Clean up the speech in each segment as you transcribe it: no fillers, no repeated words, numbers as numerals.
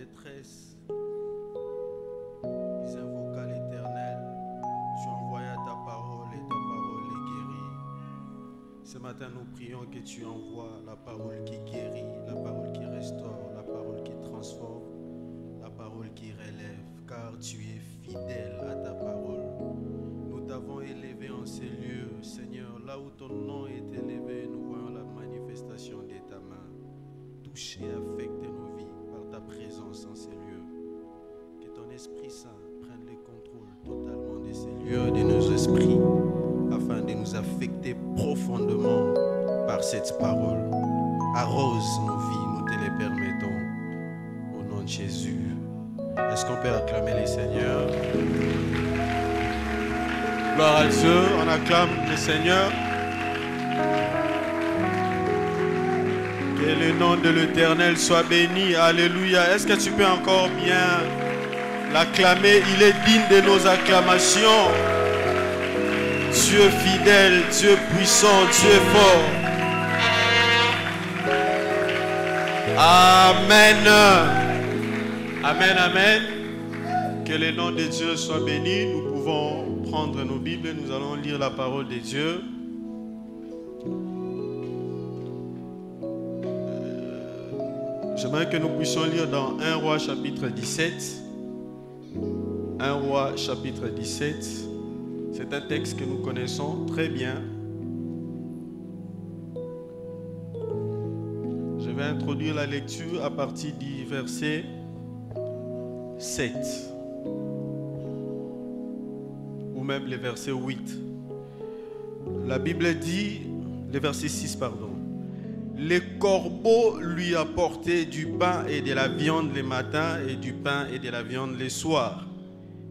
détresse, ils invoquaient l'Éternel. Tu envoyas ta parole et ta parole les guérit. Ce matin, nous prions que tu envoies la parole qui guérit, la parole qui restaure, la parole qui transforme, la parole qui relève, car tu es fidèle à ta parole. Nous t'avons élevé en ces lieux, Seigneur, là où ton nom est élevé, nous voyons la manifestation de ta main. Touche et affecte nos vies par ta présence en ces lieux. Que ton Esprit Saint prenne le contrôle totalement de ces lieux, de nos esprits, afin de nous affecter profondément par cette parole. Arrose nos vies, nous te les permettons. Au nom de Jésus. Est-ce qu'on peut acclamer les seigneurs? Gloire à Dieu, on acclame le Seigneur. Que le nom de l'Éternel soit béni. Alléluia. Est-ce que tu peux encore bien l'acclamer? Il est digne de nos acclamations. Dieu fidèle, Dieu puissant, Dieu fort. Amen. Amen, amen. Que le nom de Dieu soit béni. Nous pouvons prendre nos Bibles et nous allons lire la parole de Dieu. J'aimerais que nous puissions lire dans 1 Roi chapitre 17. 1 Roi chapitre 17. C'est un texte que nous connaissons très bien. Je vais introduire la lecture à partir du verset 7. Ou même le verset 8. La Bible dit, le verset 6, pardon. Les corbeaux lui apportaient du pain et de la viande le matin et du pain et de la viande le soir.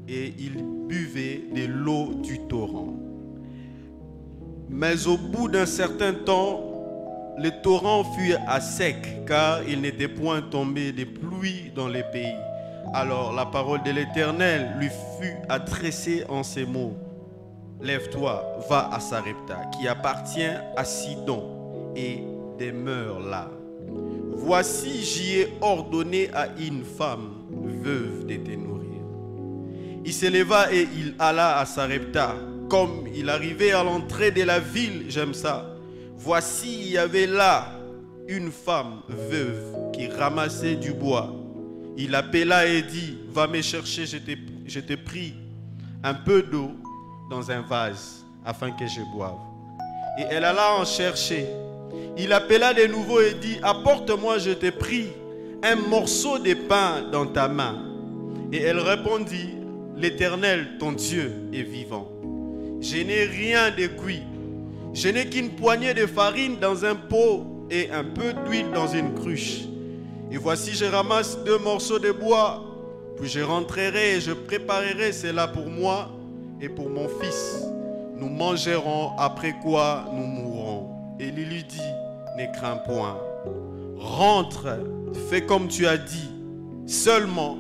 Et il buvait de l'eau du torrent. Mais au bout d'un certain temps, le torrent fut à sec, car il n'était point tombé de pluie dans le pays. Alors la parole de l'Éternel lui fut adressée en ces mots. Lève-toi, va à Sarepta, qui appartient à Sidon, et demeure là. Voici, j'y ai ordonné à une femme veuve de te nourrir. Il se leva et il alla à Sarepta. Comme il arrivait à l'entrée de la ville, j'aime ça. Voici, il y avait là une femme veuve qui ramassait du bois. Il appela et dit, va me chercher, je t'ai pris un peu d'eau dans un vase afin que je boive. Et elle alla en chercher. Il appela de nouveau et dit, apporte-moi, je t'ai pris un morceau de pain dans ta main. Et elle répondit, l'Éternel, ton Dieu, est vivant. Je n'ai rien de cuit. Je n'ai qu'une poignée de farine dans un pot et un peu d'huile dans une cruche. Et voici, je ramasse 2 morceaux de bois, puis je rentrerai et je préparerai cela pour moi et pour mon fils. Nous mangerons, après quoi nous mourrons. Et il lui dit, ne crains point. Rentre, fais comme tu as dit. Seulement,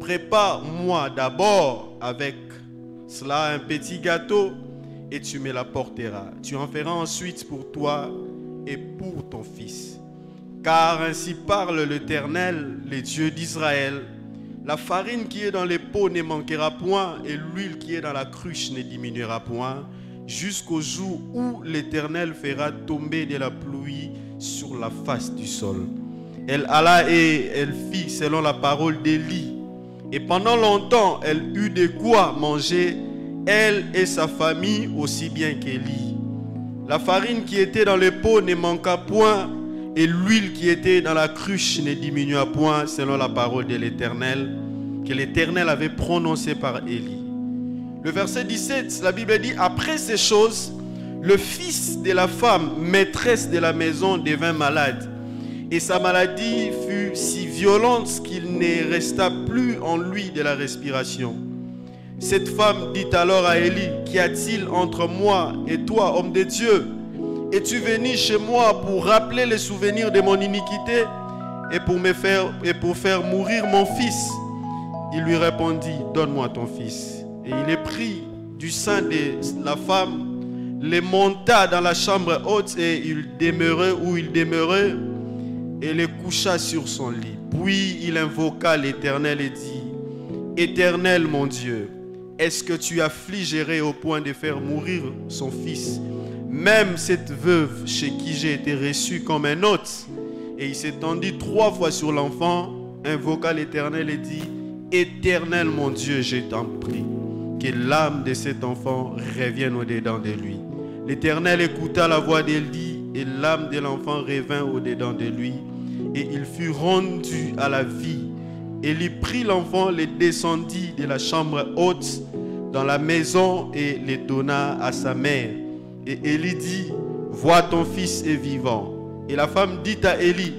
prépare-moi d'abord avec cela un petit gâteau et tu me l'apporteras. Tu en feras ensuite pour toi et pour ton fils. Car ainsi parle l'Éternel, le Dieu d'Israël. La farine qui est dans les pots ne manquera point et l'huile qui est dans la cruche ne diminuera point, jusqu'au jour où l'Éternel fera tomber de la pluie sur la face du sol. Elle alla et elle fit selon la parole d'Élie. Et pendant longtemps, elle eut de quoi manger, elle et sa famille aussi bien qu'Élie. La farine qui était dans les pots ne manqua point, et l'huile qui était dans la cruche ne diminua point, selon la parole de l'Éternel, que l'Éternel avait prononcée par Élie. Le verset 17, la Bible dit, après ces choses, le fils de la femme, maîtresse de la maison, devint malade. Et sa maladie fut si violente qu'il ne resta plus en lui de la respiration. Cette femme dit alors à Élie, qu'y a-t-il entre moi et toi, homme de Dieu? Es-tu venu chez moi pour rappeler les souvenirs de mon iniquité et pour faire mourir mon fils? Il lui répondit, donne-moi ton fils. Et il est pris du sein de la femme, les monta dans la chambre haute et il demeurait où il demeurait et les coucha sur son lit. Puis il invoqua l'Éternel et dit, Éternel mon Dieu, est-ce que tu affligerais au point de faire mourir son fils, même cette veuve chez qui j'ai été reçu comme un hôte? Et il s'étendit 3 fois sur l'enfant, invoqua l'Éternel et dit, Éternel mon Dieu, je t'en prie, que l'âme de cet enfant revienne au-dedans de lui. L'Éternel écouta la voix d'Élie et l'âme de l'enfant revint au-dedans de lui et il fut rendu à la vie. Élie prit l'enfant, le descendit de la chambre haute dans la maison et le donna à sa mère. Et Élie dit, vois ton fils est vivant. Et la femme dit à Élie,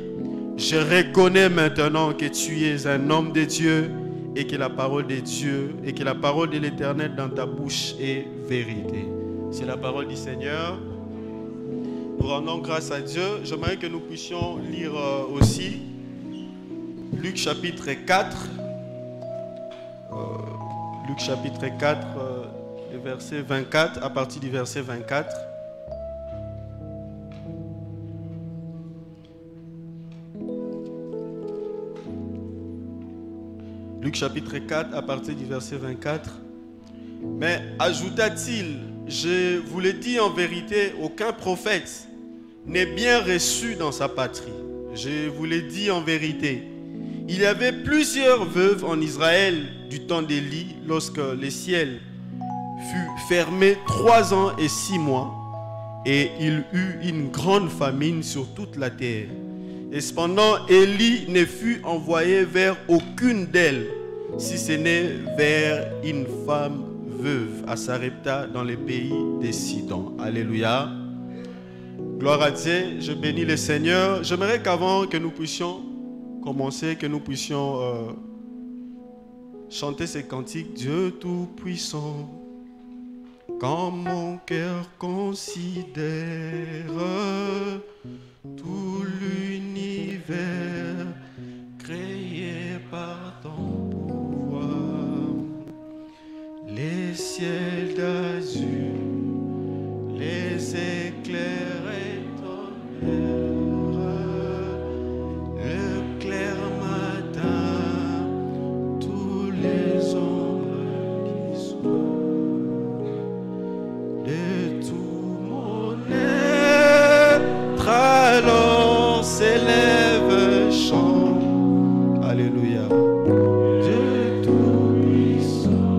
je reconnais maintenant que tu es un homme de Dieu et que la parole de Dieu et que la parole de l'Éternel dans ta bouche est vérité. C'est la parole du Seigneur. Nous rendons grâce à Dieu. J'aimerais que nous puissions lire aussi Luc chapitre 4. Luc chapitre 4, le verset 24, à partir du verset 24. Luc chapitre 4, à partir du verset 24. Mais ajouta-t-il, je vous le dis en vérité, aucun prophète n'est bien reçu dans sa patrie. Je vous le dis en vérité. Il y avait plusieurs veuves en Israël du temps d'Élie, lorsque le ciel fut fermé 3 ans et 6 mois, et il eut une grande famine sur toute la terre. Et cependant, Élie ne fut envoyé vers aucune d'elles, si ce n'est vers une femme veuve à Sarepta dans le pays des Sidon. Alléluia. Gloire à Dieu. Je bénis le Seigneur. J'aimerais qu'avant que nous puissions commencer, que nous puissions chanter ces cantiques. Dieu Tout-Puissant, quand mon cœur considère tout l'univers créé par ton pouvoir, les ciels d'azur, les éclairs étonnèrent, le clair matin, tous les ombres qui soient, de tout mon être, alors s'élève chant. Alléluia. Dieu Tout-Puissant,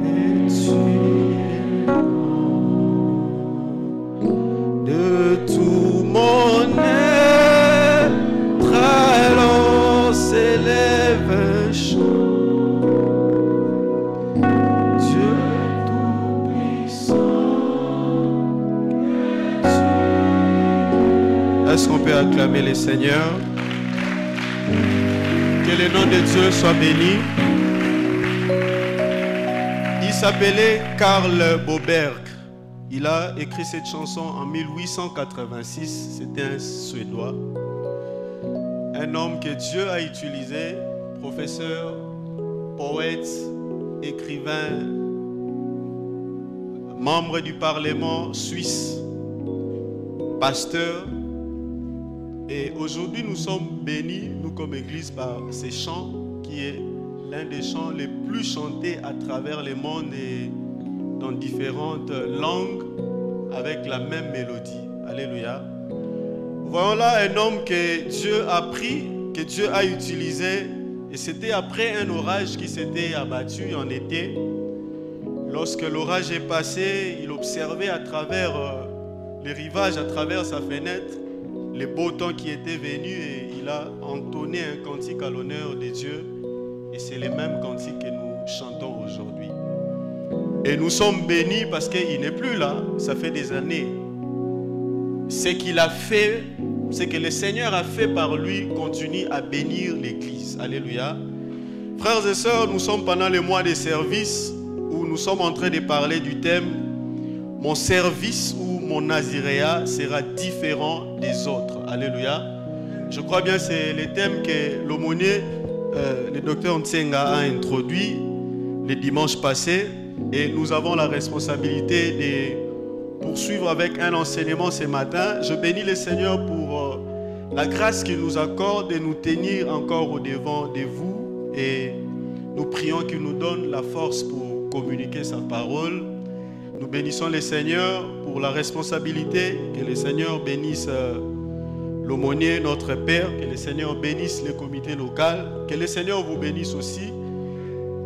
et tu es de tout mon être, alors s'élève un chant. Dieu Tout-Puissant, est-ce qu'on peut acclamer le Seigneur? Que le nom de Dieu soit béni. Il s'appelait Karl Boberg. Il a écrit cette chanson en 1886. C'était un Suédois. Un homme que Dieu a utilisé, professeur, poète, écrivain, membre du Parlement suisse, pasteur. Et aujourd'hui, nous sommes bénis, nous comme Église, par ces chants qui est l'un des chants les plus chantés à travers le monde et dans différentes langues avec la même mélodie. Alléluia. Voyons là un homme que Dieu a pris, que Dieu a utilisé. Et c'était après un orage qui s'était abattu en été. Lorsque l'orage est passé, il observait à travers les rivages, à travers sa fenêtre, les beaux temps qui étaient venus et il a entonné un cantique à l'honneur de Dieu. Et c'est le même cantique que nous chantons aujourd'hui. Et nous sommes bénis parce qu'il n'est plus là. Ça fait des années. Ce qu'il a fait, ce que le Seigneur a fait par lui, continue à bénir l'Église. Alléluia. Frères et sœurs, nous sommes pendant le mois de service où nous sommes en train de parler du thème « Mon service ou mon naziréat sera différent des autres ». Alléluia. Je crois bien que c'est le thème que l'aumônier, le docteur Ntsenga, a introduit le dimanche passé. Et nous avons la responsabilité de poursuivre avec un enseignement ce matin. Je bénis le Seigneur pour la grâce qu'il nous accorde de nous tenir encore au devant de vous. Et nous prions qu'il nous donne la force pour communiquer sa parole. Nous bénissons le Seigneur pour la responsabilité. Que le Seigneur bénisse l'aumônier, notre Père. Que le Seigneur bénisse le comité local. Que le Seigneur vous bénisse aussi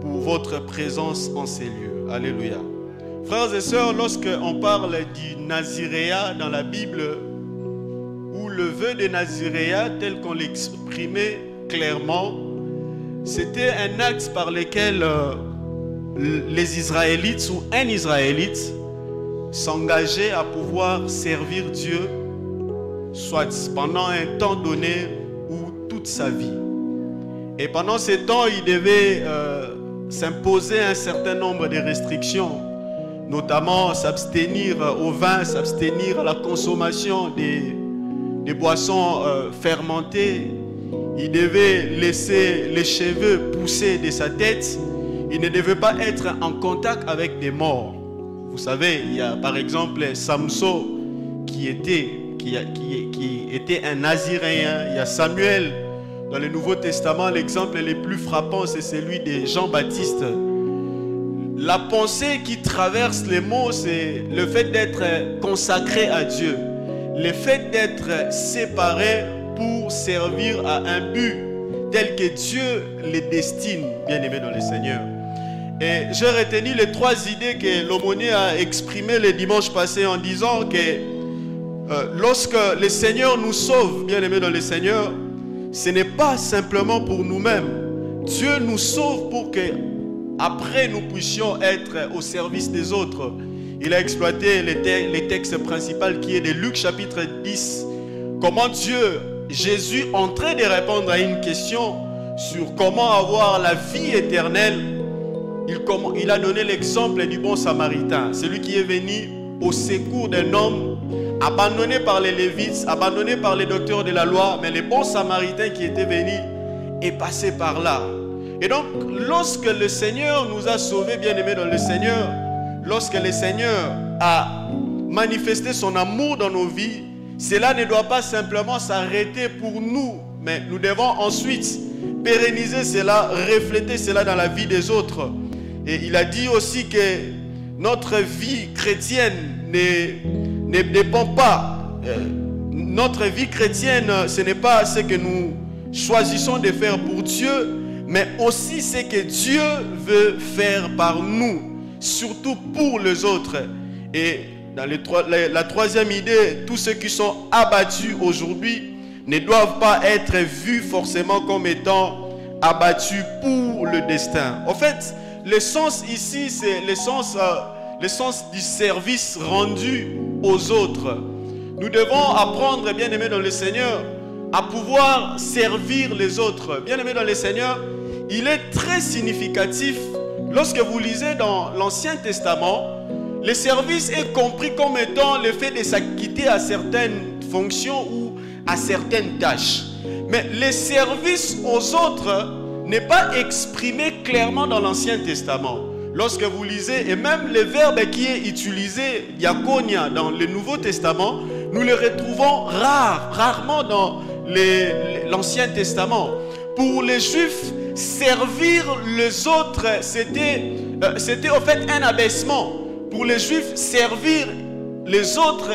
pour votre présence en ces lieux. Alléluia. Frères et sœurs, lorsqu'on parle du Naziréat dans la Bible, ou le vœu de Naziréat tel qu'on l'exprimait clairement, c'était un acte par lequel les Israélites ou un Israélite s'engageait à pouvoir servir Dieu, soit pendant un temps donné ou toute sa vie. Et pendant ce temps, il devait s'imposer un certain nombre de restrictions, notamment s'abstenir au vin, s'abstenir à la consommation des boissons fermentées. Il devait laisser les cheveux pousser de sa tête. Il ne devait pas être en contact avec des morts. Vous savez, il y a par exemple Samson qui était un Naziréen. Il y a Samuel dans le Nouveau Testament. L'exemple le plus frappant, c'est celui de Jean-Baptiste. La pensée qui traverse les mots, c'est le fait d'être consacré à Dieu. Le fait d'être séparé pour servir à un but tel que Dieu les destine, bien aimés dans le Seigneur. Et j'ai retenu les 3 idées que l'aumônier a exprimées le dimanche passé en disant que lorsque le Seigneur nous sauve, bien aimés dans le Seigneur, ce n'est pas simplement pour nous-mêmes. Dieu nous sauve pour que après nous puissions être au service des autres. Il a exploité les textes principaux qui est de Luc chapitre 10. Comment Jésus en train de répondre à une question sur comment avoir la vie éternelle. Il a donné l'exemple du bon samaritain, celui qui est venu au secours d'un homme abandonné par les Lévites, abandonné par les docteurs de la loi, mais le bon samaritain qui était venu est passé par là. Et donc, lorsque le Seigneur nous a sauvés, bien-aimés dans le Seigneur, lorsque le Seigneur a manifesté son amour dans nos vies, cela ne doit pas simplement s'arrêter pour nous, mais nous devons ensuite pérenniser cela, refléter cela dans la vie des autres. Et il a dit aussi que notre vie chrétienne ne dépend pas. Notre vie chrétienne, ce n'est pas ce que nous choisissons de faire pour Dieu, mais aussi ce que Dieu veut faire par nous, surtout pour les autres. Et dans la 3e idée, tous ceux qui sont abattus aujourd'hui ne doivent pas être vus forcément comme étant abattus pour le destin. En fait, le sens ici, c'est le sens du service rendu aux autres. Nous devons apprendre, bien-aimés dans le Seigneur, à pouvoir servir les autres. Bien-aimés dans le Seigneur, il est très significatif, lorsque vous lisez dans l'Ancien Testament, le service est compris comme étant le fait de s'acquitter à certaines fonctions ou à certaines tâches. Mais le service aux autres n'est pas exprimé clairement dans l'Ancien Testament. Lorsque vous lisez, et même le verbe qui est utilisé, diaconia, dans le Nouveau Testament, nous le retrouvons rarement dans l'Ancien Testament. Pour les Juifs, servir les autres, c'était en fait un abaissement. Pour les Juifs, servir les autres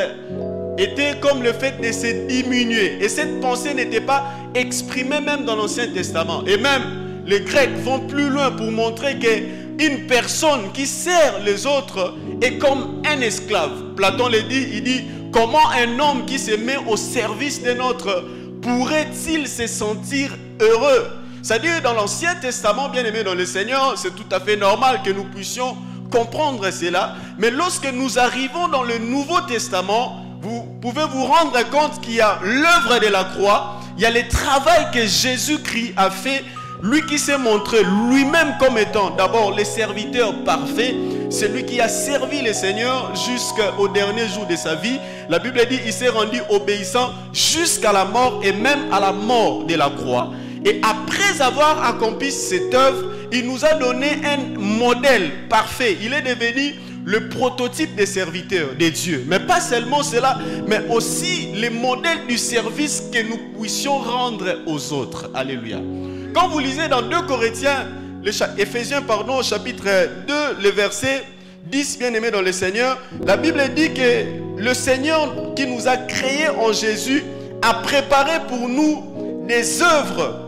était comme le fait de se diminuer. Et cette pensée n'était pas exprimée même dans l'Ancien Testament. Et même les Grecs vont plus loin pour montrer qu'une personne qui sert les autres est comme un esclave. Platon le dit, il dit, comment un homme qui se met au service d'un autre pourrait-il se sentir heureux? C'est-à-dire dans l'Ancien Testament, bien aimé dans le Seigneur, c'est tout à fait normal que nous puissions comprendre cela. Mais lorsque nous arrivons dans le Nouveau Testament, vous pouvez vous rendre compte qu'il y a l'œuvre de la croix, il y a le travail que Jésus-Christ a fait, lui qui s'est montré lui-même comme étant d'abord le serviteur parfait, celui qui a servi le Seigneur jusqu'au dernier jour de sa vie. La Bible dit qu'il s'est rendu obéissant jusqu'à la mort et même à la mort de la croix. Et après avoir accompli cette œuvre, il nous a donné un modèle parfait. Il est devenu le prototype des serviteurs de Dieu. Mais pas seulement cela, mais aussi les modèles du service que nous puissions rendre aux autres. Alléluia. Quand vous lisez dans 2 Corinthiens, Éphésiens, chapitre 2, le verset 10, bien-aimés dans le Seigneur, la Bible dit que le Seigneur qui nous a créés en Jésus a préparé pour nous des œuvres.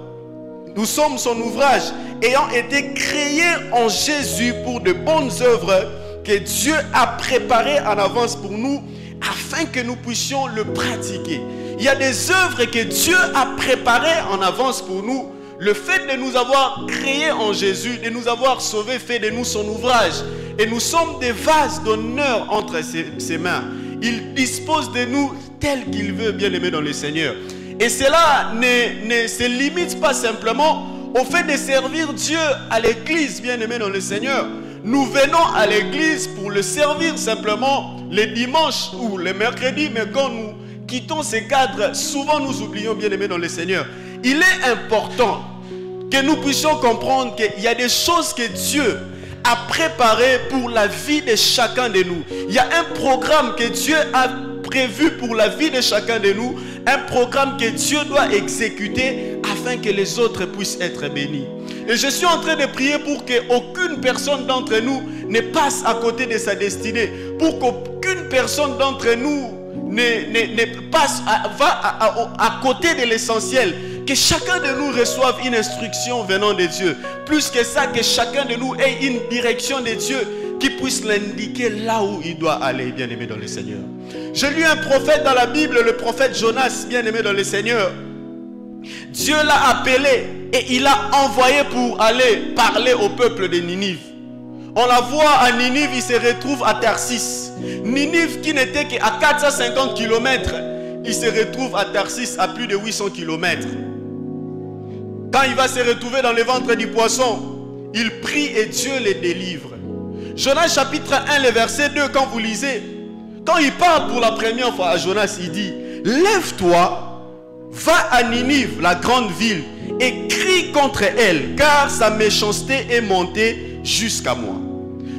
Nous sommes son ouvrage, ayant été créés en Jésus pour de bonnes œuvres que Dieu a préparées en avance pour nous, afin que nous puissions le pratiquer. Il y a des œuvres que Dieu a préparées en avance pour nous. Le fait de nous avoir créés en Jésus, de nous avoir sauvés, fait de nous son ouvrage. Et nous sommes des vases d'honneur entre ses mains. Il dispose de nous tel qu'il veut, bien-aimés dans le Seigneur. Et cela ne se limite pas simplement au fait de servir Dieu à l'église, bien-aimés dans le Seigneur. Nous venons à l'église pour le servir simplement les dimanches ou les mercredis, mais quand nous quittons ces cadres, souvent nous oublions, bien-aimés dans le Seigneur. Il est important que nous puissions comprendre qu'il y a des choses que Dieu a préparées pour la vie de chacun de nous. Il y a un programme que Dieu a prévu pour la vie de chacun de nous, un programme que Dieu doit exécuter afin que les autres puissent être bénis. Et je suis en train de prier pour qu'aucune personne d'entre nous ne passe à côté de sa destinée, pour qu'aucune personne d'entre nous ne passe à côté de l'essentiel. Que chacun de nous reçoive une instruction venant de Dieu. Plus que ça, que chacun de nous ait une direction de Dieu qui puisse l'indiquer là où il doit aller, bien-aimé dans le Seigneur. J'ai lu un prophète dans la Bible, le prophète Jonas, bien-aimé dans le Seigneur. Dieu l'a appelé et il l'a envoyé pour aller parler au peuple de Ninive. On la voit à Ninive, il se retrouve à Tarsis. Ninive qui n'était qu'à 450 km, il se retrouve à Tarsis à plus de 800 km. Quand il va se retrouver dans le ventre du poisson, il prie et Dieu le délivre. Jonas chapitre 1, le verset 2, quand vous lisez, quand il parle pour la première fois à Jonas, il dit: lève-toi, va à Ninive, la grande ville, et crie contre elle, car sa méchanceté est montée jusqu'à moi.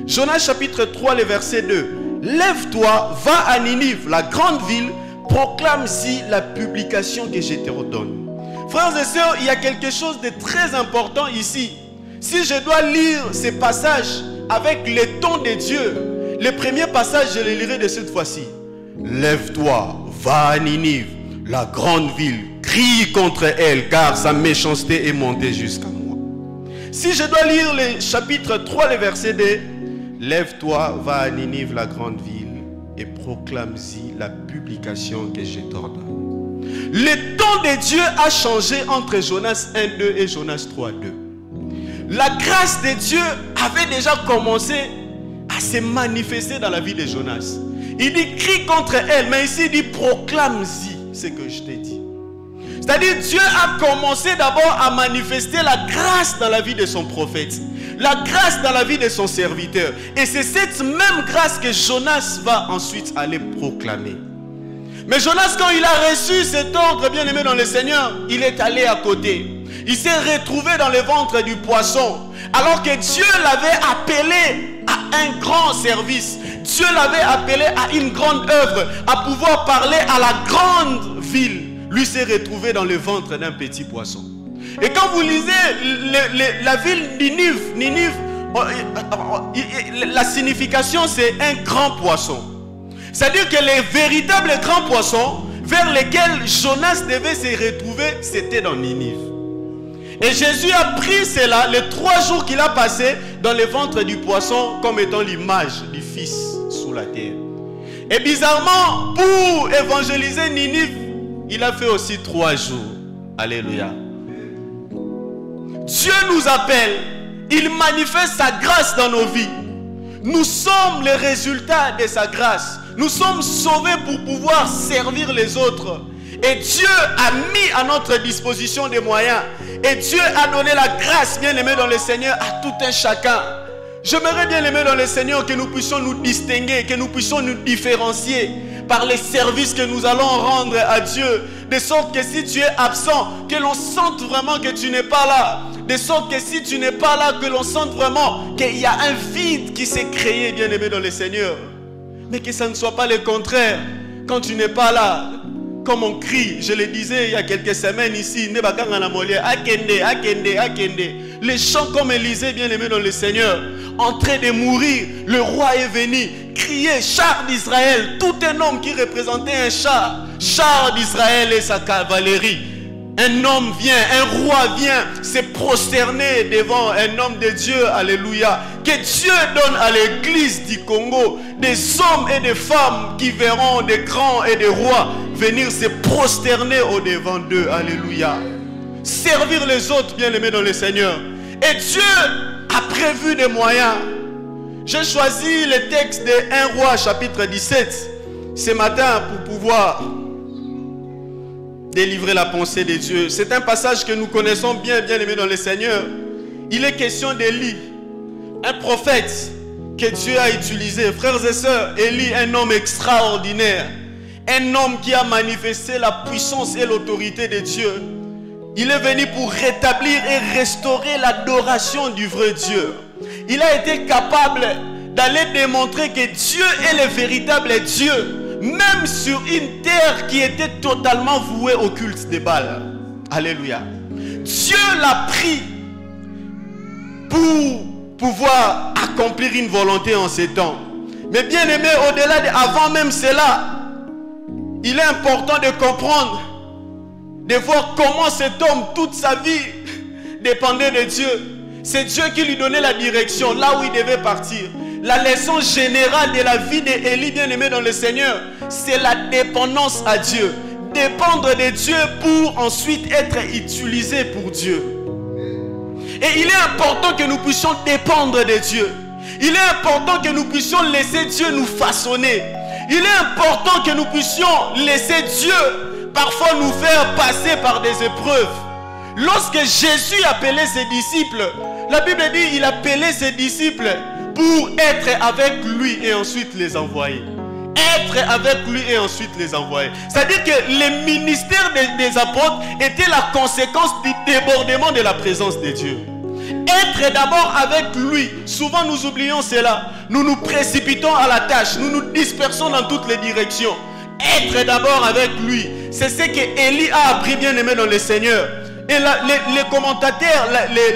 Jonas chapitre 3, le verset 2, lève-toi, va à Ninive, la grande ville, proclame-y la publication que je te redonne. Frères et sœurs, il y a quelque chose de très important ici. Si je dois lire ces passages avec le ton de Dieu, le premier passage, je le lirai de cette fois-ci. Lève-toi, va à Ninive, la grande ville, crie contre elle, car sa méchanceté est montée jusqu'à moi. Si je dois lire le chapitre 3, le verset 2, lève-toi, va à Ninive, la grande ville, et proclame-y la publication que je t'ordonne. Le temps de Dieu a changé entre Jonas 1.2 et Jonas 3.2. La grâce de Dieu avait déjà commencé à se manifester dans la vie de Jonas. Il dit crie contre elle, mais ici il dit proclame-y ce que je t'ai dit. C'est-à-dire Dieu a commencé d'abord à manifester la grâce dans la vie de son prophète, la grâce dans la vie de son serviteur. Et c'est cette même grâce que Jonas va ensuite aller proclamer. Mais Jonas, quand il a reçu cet ordre, bien-aimé dans le Seigneur, il est allé à côté. Il s'est retrouvé dans le ventre du poisson. Alors que Dieu l'avait appelé à un grand service. Dieu l'avait appelé à une grande œuvre, à pouvoir parler à la grande ville. Lui s'est retrouvé dans le ventre d'un petit poisson. Et quand vous lisez la ville Ninive, la signification c'est un grand poisson. C'est-à-dire que les véritables grands poissons vers lesquels Jonas devait se retrouver, c'était dans Ninive. Et Jésus a pris cela les 3 jours qu'il a passé dans le ventre du poisson comme étant l'image du Fils sous la terre. Et bizarrement, pour évangéliser Ninive, il a fait aussi 3 jours. Alléluia. Dieu nous appelle, il manifeste sa grâce dans nos vies. Nous sommes le résultat de sa grâce. Nous sommes sauvés pour pouvoir servir les autres. Et Dieu a mis à notre disposition des moyens. Et Dieu a donné la grâce, bien-aimé dans le Seigneur, à tout un chacun. J'aimerais bien aimer dans le Seigneur que nous puissions nous distinguer, que nous puissions nous différencier. par les services que nous allons rendre à Dieu. De sorte que si tu es absent, que l'on sente vraiment que tu n'es pas là. De sorte que si tu n'es pas là, que l'on sente vraiment qu'il y a un vide qui s'est créé, bien-aimé dans le Seigneur. Mais que ça ne soit pas le contraire. Quand tu n'es pas là, comme on crie, je le disais il y a quelques semaines ici, les chants comme Élisée, bien-aimé dans le Seigneur, en train de mourir, le roi est venu crier, char d'Israël, tout un homme qui représentait un char d'Israël et sa cavalerie. Un homme vient, un roi vient se prosterner devant un homme de Dieu, alléluia. Que Dieu donne à l'église du Congo des hommes et des femmes qui verront des grands et des rois venir se prosterner au devant d'eux, alléluia. Servir les autres, bien-aimés dans le Seigneur. Et Dieu a prévu des moyens. J'ai choisi le texte de 1 Roi chapitre 17 ce matin pour pouvoir délivrer la pensée de Dieu. C'est un passage que nous connaissons bien, bien-aimés dans le Seigneur. Il est question d'Élie, un prophète que Dieu a utilisé. Frères et sœurs, Élie, un homme extraordinaire. Un homme qui a manifesté la puissance et l'autorité de Dieu. Il est venu pour rétablir et restaurer l'adoration du vrai Dieu. Il a été capable d'aller démontrer que Dieu est le véritable Dieu, même sur une terre qui était totalement vouée au culte des Baals. Alléluia. Dieu l'a pris pour pouvoir accomplir une volonté en ces temps. Mais bien aimé, au-delà de, avant même cela, il est important de comprendre, de voir comment cet homme, toute sa vie, dépendait de Dieu. C'est Dieu qui lui donnait la direction, là où il devait partir. La leçon générale de la vie d'Élie, bien-aimé dans le Seigneur, c'est la dépendance à Dieu. Dépendre de Dieu pour ensuite être utilisé pour Dieu. Et il est important que nous puissions dépendre de Dieu. Il est important que nous puissions laisser Dieu nous façonner. Il est important que nous puissions laisser Dieu parfois nous faire passer par des épreuves. Lorsque Jésus appelait ses disciples, la Bible dit qu'il appelait ses disciples pour être avec lui et ensuite les envoyer. Être avec lui et ensuite les envoyer. C'est-à-dire que le ministère des apôtres était la conséquence du débordement de la présence de Dieu. Être d'abord avec lui. Souvent nous oublions cela. Nous nous précipitons à la tâche. Nous nous dispersons dans toutes les directions. Être d'abord avec lui. C'est ce que Élie a appris, bien aimé dans le Seigneur. Et les commentateurs,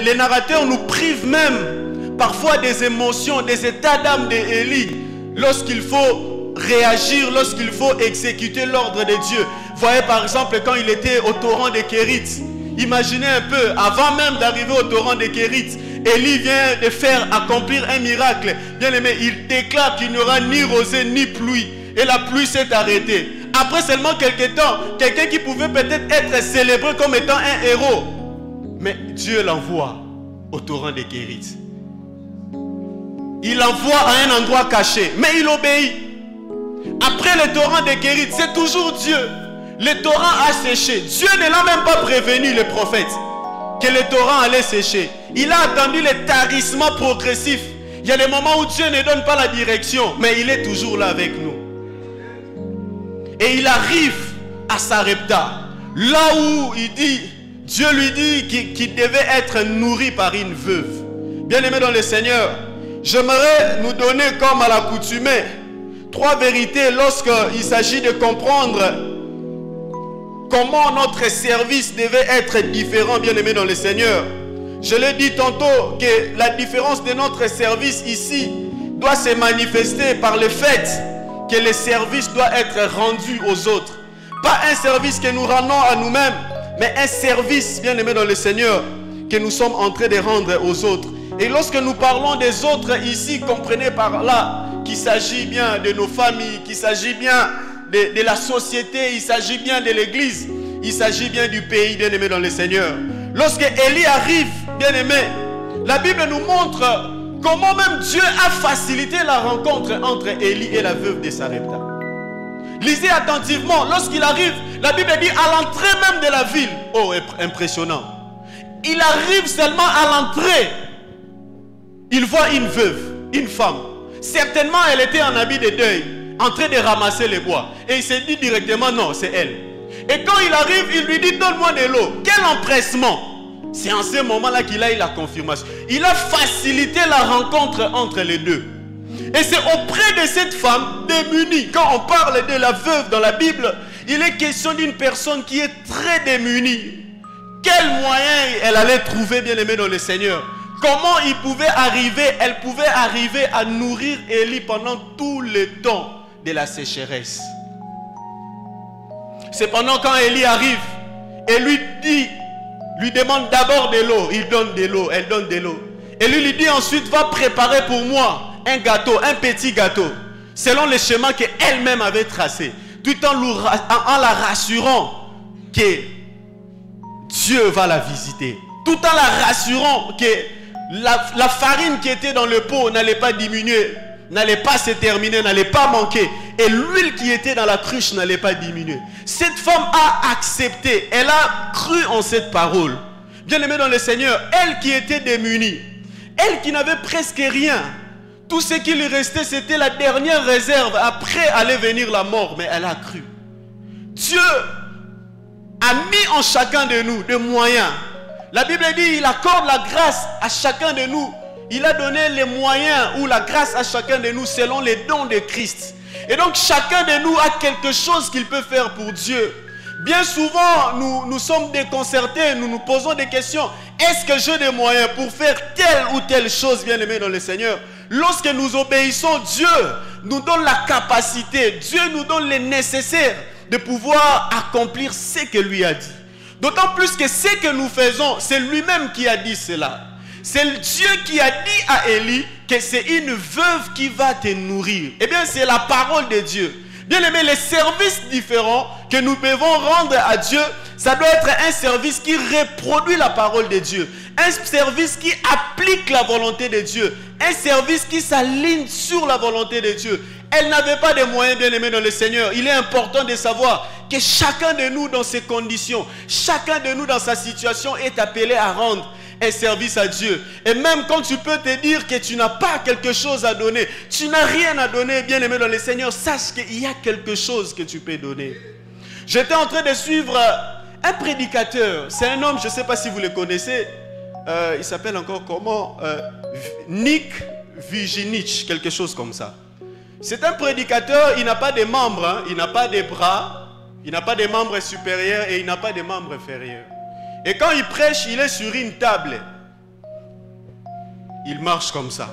les narrateurs nous privent même parfois des émotions, des états d'âme d'Élie lorsqu'il faut réagir, lorsqu'il faut exécuter l'ordre de Dieu. Voyez par exemple quand il était au torrent de Kérit. Imaginez un peu, avant même d'arriver au torrent de Kérit, Élie vient de faire accomplir un miracle. Bien aimé, il déclare qu'il n'y aura ni rosée ni pluie. Et la pluie s'est arrêtée. Après seulement quelques temps, quelqu'un qui pouvait peut-être être célébré comme étant un héros. Mais Dieu l'envoie au torrent de Kérit. Il l'envoie à un endroit caché. Mais il obéit. Après le torrent de Kérit, c'est toujours Dieu. Le torrent a séché. Dieu ne l'a même pas prévenu, le prophète, que le torrent allait sécher. Il a attendu le tarissement progressif. Il y a des moments où Dieu ne donne pas la direction, mais il est toujours là avec nous. Et il arrive à Sarepta, là où Dieu lui dit qu'il devait être nourri par une veuve. Bien-aimé dans le Seigneur, j'aimerais nous donner comme à l'accoutumée 3 vérités lorsqu'il s'agit de comprendre comment notre service devait être différent, bien-aimé dans le Seigneur. Je l'ai dit tantôt que la différence de notre service ici doit se manifester par le fait que le service doit être rendu aux autres. Pas un service que nous rendons à nous-mêmes, mais un service, bien-aimé dans le Seigneur, que nous sommes en train de rendre aux autres. Et lorsque nous parlons des autres ici, comprenez par là qu'il s'agit bien de nos familles, qu'il s'agit bien de la société, il s'agit bien de l'église, il s'agit bien du pays, bien-aimé dans le Seigneur. Lorsque Élie arrive, bien-aimé, la Bible nous montre comment même Dieu a facilité la rencontre entre Élie et la veuve de Sarepta. Lisez attentivement, lorsqu'il arrive, la Bible dit à l'entrée même de la ville. Oh, impressionnant. Il arrive seulement à l'entrée. Il voit une veuve, une femme. Certainement, elle était en habit de deuil. en train de ramasser les bois. Et il s'est dit directement, non, c'est elle. Et quand il arrive, il lui dit, donne-moi de l'eau. Quel empressement! C'est en ce moment-là qu'il a eu la confirmation. Il a facilité la rencontre entre les deux. Et c'est auprès de cette femme démunie. Quand on parle de la veuve dans la Bible, il est question d'une personne qui est très démunie. Quel moyen elle allait trouver, bien aimé dans le Seigneur? Comment elle pouvait arriver à nourrir Élie pendant tout le temps de la sécheresse. Cependant, quand Élie arrive et lui demande d'abord de l'eau, il donne de l'eau, elle donne de l'eau. Et lui dit ensuite, va préparer pour moi un gâteau, un petit gâteau, selon le chemin qu'elle-même avait tracé, tout en la rassurant que Dieu va la visiter, tout en la rassurant que la farine qui était dans le pot n'allait pas diminuer, n'allait pas se terminer, n'allait pas manquer. Et l'huile qui était dans la cruche n'allait pas diminuer. Cette femme a accepté, elle a cru en cette parole. Bien aimé dans le Seigneur, elle qui était démunie, elle qui n'avait presque rien, tout ce qui lui restait c'était la dernière réserve, après allait venir la mort, mais elle a cru. Dieu a mis en chacun de nous des moyens. La Bible dit, il accorde la grâce à chacun de nous. Il a donné les moyens ou la grâce à chacun de nous selon les dons de Christ. Et donc chacun de nous a quelque chose qu'il peut faire pour Dieu. Bien souvent, nous sommes déconcertés, nous nous posons des questions. Est-ce que j'ai des moyens pour faire telle ou telle chose, bien aimé dans le Seigneur? Lorsque nous obéissons, Dieu nous donne la capacité, Dieu nous donne le nécessaire de pouvoir accomplir ce que lui a dit. D'autant plus que ce que nous faisons, c'est lui-même qui a dit cela. C'est Dieu qui a dit à Élie que c'est une veuve qui va te nourrir. Eh bien, c'est la parole de Dieu. Bien aimé, les services différents que nous devons rendre à Dieu, ça doit être un service qui reproduit la parole de Dieu. Un service qui applique la volonté de Dieu. Un service qui s'aligne sur la volonté de Dieu. Elle n'avait pas de moyens, bien aimés dans le Seigneur. Il est important de savoir que chacun de nous dans ses conditions, chacun de nous dans sa situation est appelé à rendre un service à Dieu. Et même quand tu peux te dire que tu n'as pas quelque chose à donner, tu n'as rien à donner, bien aimé dans le Seigneur, sache qu'il y a quelque chose que tu peux donner. J'étais en train de suivre un prédicateur. C'est un homme, je ne sais pas si vous le connaissez. Il s'appelle encore comment Nick Vujicic, quelque chose comme ça. C'est un prédicateur, il n'a pas de membres, hein, il n'a pas de bras, il n'a pas de membres supérieurs et il n'a pas de membres inférieurs. Et quand il prêche, il est sur une table. Il marche comme ça.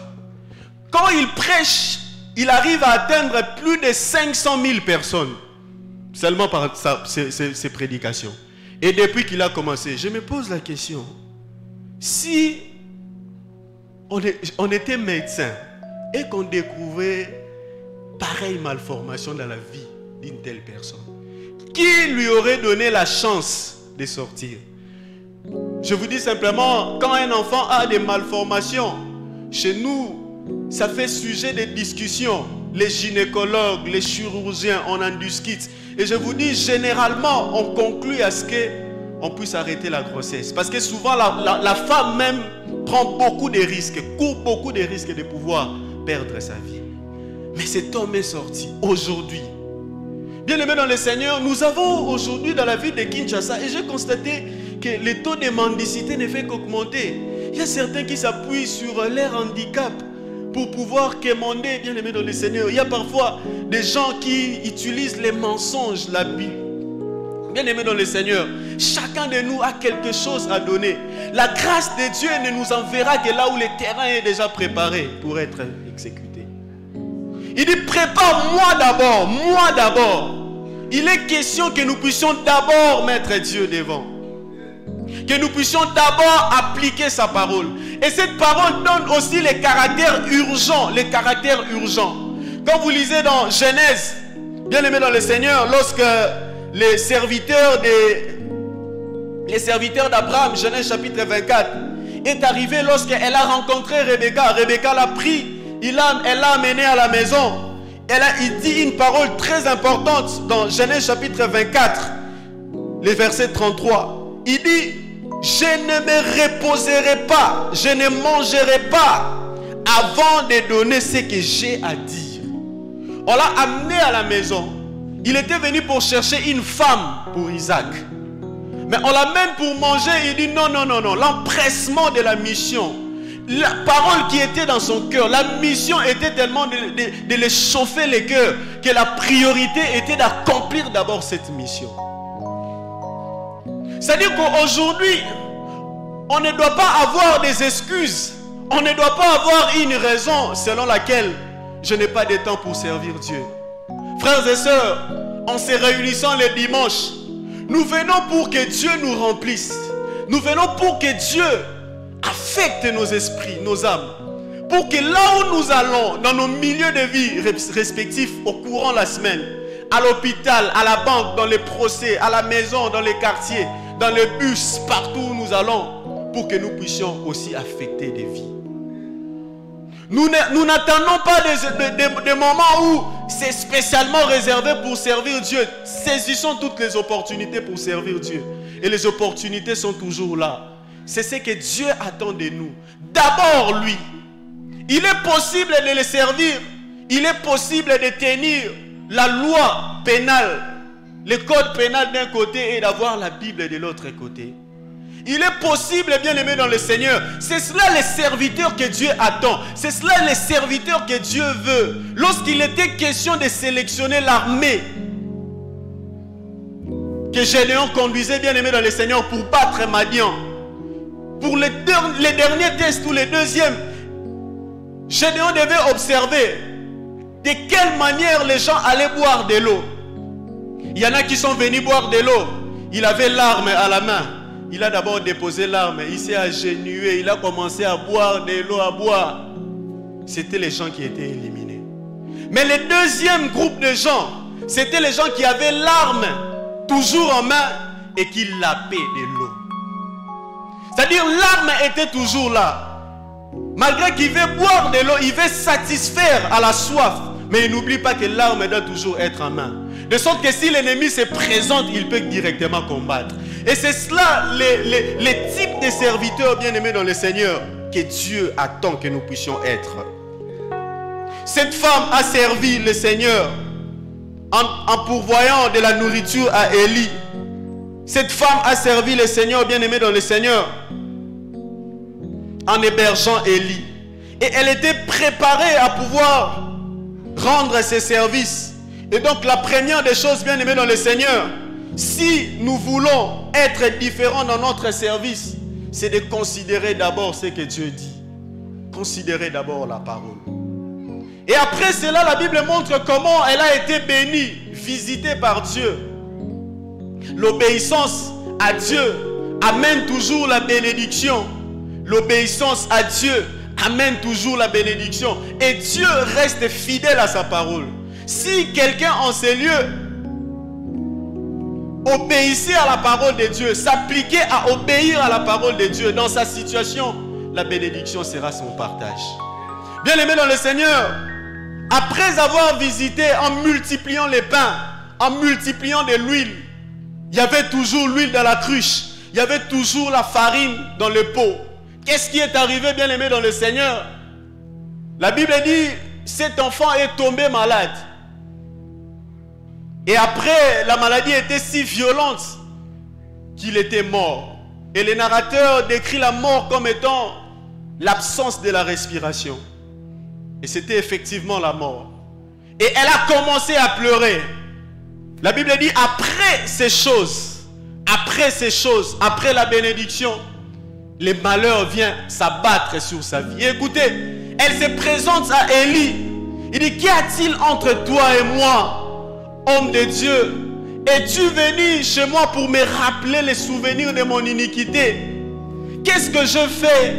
Quand il prêche, il arrive à atteindre plus de 500 000 personnes. Seulement par ses prédications. Et depuis qu'il a commencé, je me pose la question. Si on était médecin et qu'on découvrait pareille malformation dans la vie d'une telle personne, qui lui aurait donné la chance de sortir? Je vous dis simplement, quand un enfant a des malformations, chez nous, ça fait sujet de discussion. Les gynécologues, les chirurgiens, on en discute. Et je vous dis, généralement, on conclut à ce qu'on puisse arrêter la grossesse. Parce que souvent, la femme même prend beaucoup de risques, court beaucoup de risques de pouvoir perdre sa vie. Mais cet homme est sorti aujourd'hui. Bien aimé dans le Seigneur, nous avons aujourd'hui dans la ville de Kinshasa, et j'ai constaté que le taux de mendicité ne fait qu'augmenter. Il y a certains qui s'appuient sur leur handicap pour pouvoir quémander, bien aimé dans le Seigneur. Il y a parfois des gens qui utilisent les mensonges, la Bible. Bien aimé dans le Seigneur, chacun de nous a quelque chose à donner. La grâce de Dieu ne nous enverra que là où le terrain est déjà préparé pour être exécuté. Il dit, prépare-moi d'abord, moi d'abord. Il est question que nous puissions d'abord mettre Dieu devant. Que nous puissions d'abord appliquer sa parole. Et cette parole donne aussi les caractères urgents. Les caractères urgents. Quand vous lisez dans Genèse, bien aimé dans le Seigneur, lorsque les serviteurs d'Abraham, Genèse chapitre 24, est arrivé lorsqu'elle a rencontré Rebecca. Rebecca l'a pris, elle l'a amené à la maison. Il dit une parole très importante dans Genèse chapitre 24, le verset 33. Il dit, je ne me reposerai pas, je ne mangerai pas avant de donner ce que j'ai à dire. On l'a amené à la maison. Il était venu pour chercher une femme pour Isaac. Mais on l'amène pour manger. Il dit non, non, non, non. L'empressement de la mission. La parole qui était dans son cœur. La mission était tellement de les chauffer les cœurs que la priorité était d'accomplir d'abord cette mission. C'est-à-dire qu'aujourd'hui, on ne doit pas avoir des excuses. On ne doit pas avoir une raison selon laquelle je n'ai pas de temps pour servir Dieu. Frères et sœurs, en se réunissant les dimanches, nous venons pour que Dieu nous remplisse. Nous venons pour que Dieu affecte nos esprits, nos âmes. Pour que là où nous allons, dans nos milieux de vie respectifs au courant de la semaine, à l'hôpital, à la banque, dans les procès, à la maison, dans les quartiers, dans les bus, partout où nous allons, pour que nous puissions aussi affecter des vies. Nous n'attendons pas des moments où c'est spécialement réservé pour servir Dieu. Saisissons toutes les opportunités pour servir Dieu. Et les opportunités sont toujours là. C'est ce que Dieu attend de nous. D'abord lui. Il est possible de le servir. Il est possible de tenir la loi pénale, le code pénal d'un côté et d'avoir la Bible de l'autre côté. Il est possible, bien aimé dans le Seigneur. C'est cela les serviteurs que Dieu attend. C'est cela les serviteurs que Dieu veut. Lorsqu'il était question de sélectionner l'armée que Gédéon conduisait, bien aimé dans le Seigneur, pour battre Madian, pour les derniers tests ou les deuxièmes, Gédéon devait observer de quelle manière les gens allaient boire de l'eau. Il y en a qui sont venus boire de l'eau. Il avait l'arme à la main. Il a d'abord déposé l'arme, il s'est agenouillé, il a commencé à boire de l'eau, à boire. C'était les gens qui étaient éliminés. Mais le deuxième groupe de gens, c'était les gens qui avaient l'arme toujours en main et qui lapaient de l'eau. C'est-à-dire l'arme était toujours là. Malgré qu'il veut boire de l'eau, il veut satisfaire à la soif. Mais il n'oublie pas que l'arme doit toujours être en main. De sorte que si l'ennemi se présente, il peut directement combattre. Et c'est cela les types de serviteurs bien-aimés dans le Seigneur que Dieu attend que nous puissions être. Cette femme a servi le Seigneur en pourvoyant de la nourriture à Élie. Cette femme a servi le Seigneur bien-aimé dans le Seigneur en hébergeant Élie. Et elle était préparée à pouvoir rendre ses services. Et donc la première des choses bien-aimées dans le Seigneur, si nous voulons être différents dans notre service, c'est de considérer d'abord ce que Dieu dit. Considérer d'abord la parole. Et après cela, la Bible montre comment elle a été bénie, visitée par Dieu. L'obéissance à Dieu amène toujours la bénédiction. L'obéissance à Dieu amène toujours la bénédiction. Et Dieu reste fidèle à sa parole. Si quelqu'un en ces lieux obéissait à la parole de Dieu, s'appliquait à obéir à la parole de Dieu dans sa situation, la bénédiction sera son partage. Bien-aimés dans le Seigneur, après avoir visité en multipliant les pains, en multipliant de l'huile, il y avait toujours l'huile dans la cruche, il y avait toujours la farine dans le pot. Qu'est-ce qui est arrivé, bien-aimés dans le Seigneur? La Bible dit, cet enfant est tombé malade. Et après, la maladie était si violente qu'il était mort. Et le narrateur décrit la mort comme étant l'absence de la respiration. Et c'était effectivement la mort. Et elle a commencé à pleurer. La Bible dit, après ces choses, après la bénédiction, les malheurs viennent s'abattre sur sa vie. Et écoutez, elle se présente à Élie. Il dit, qu'y a-t-il entre toi et moi, homme de Dieu? Es-tu venu chez moi pour me rappeler les souvenirs de mon iniquité? Qu'est-ce que je fais?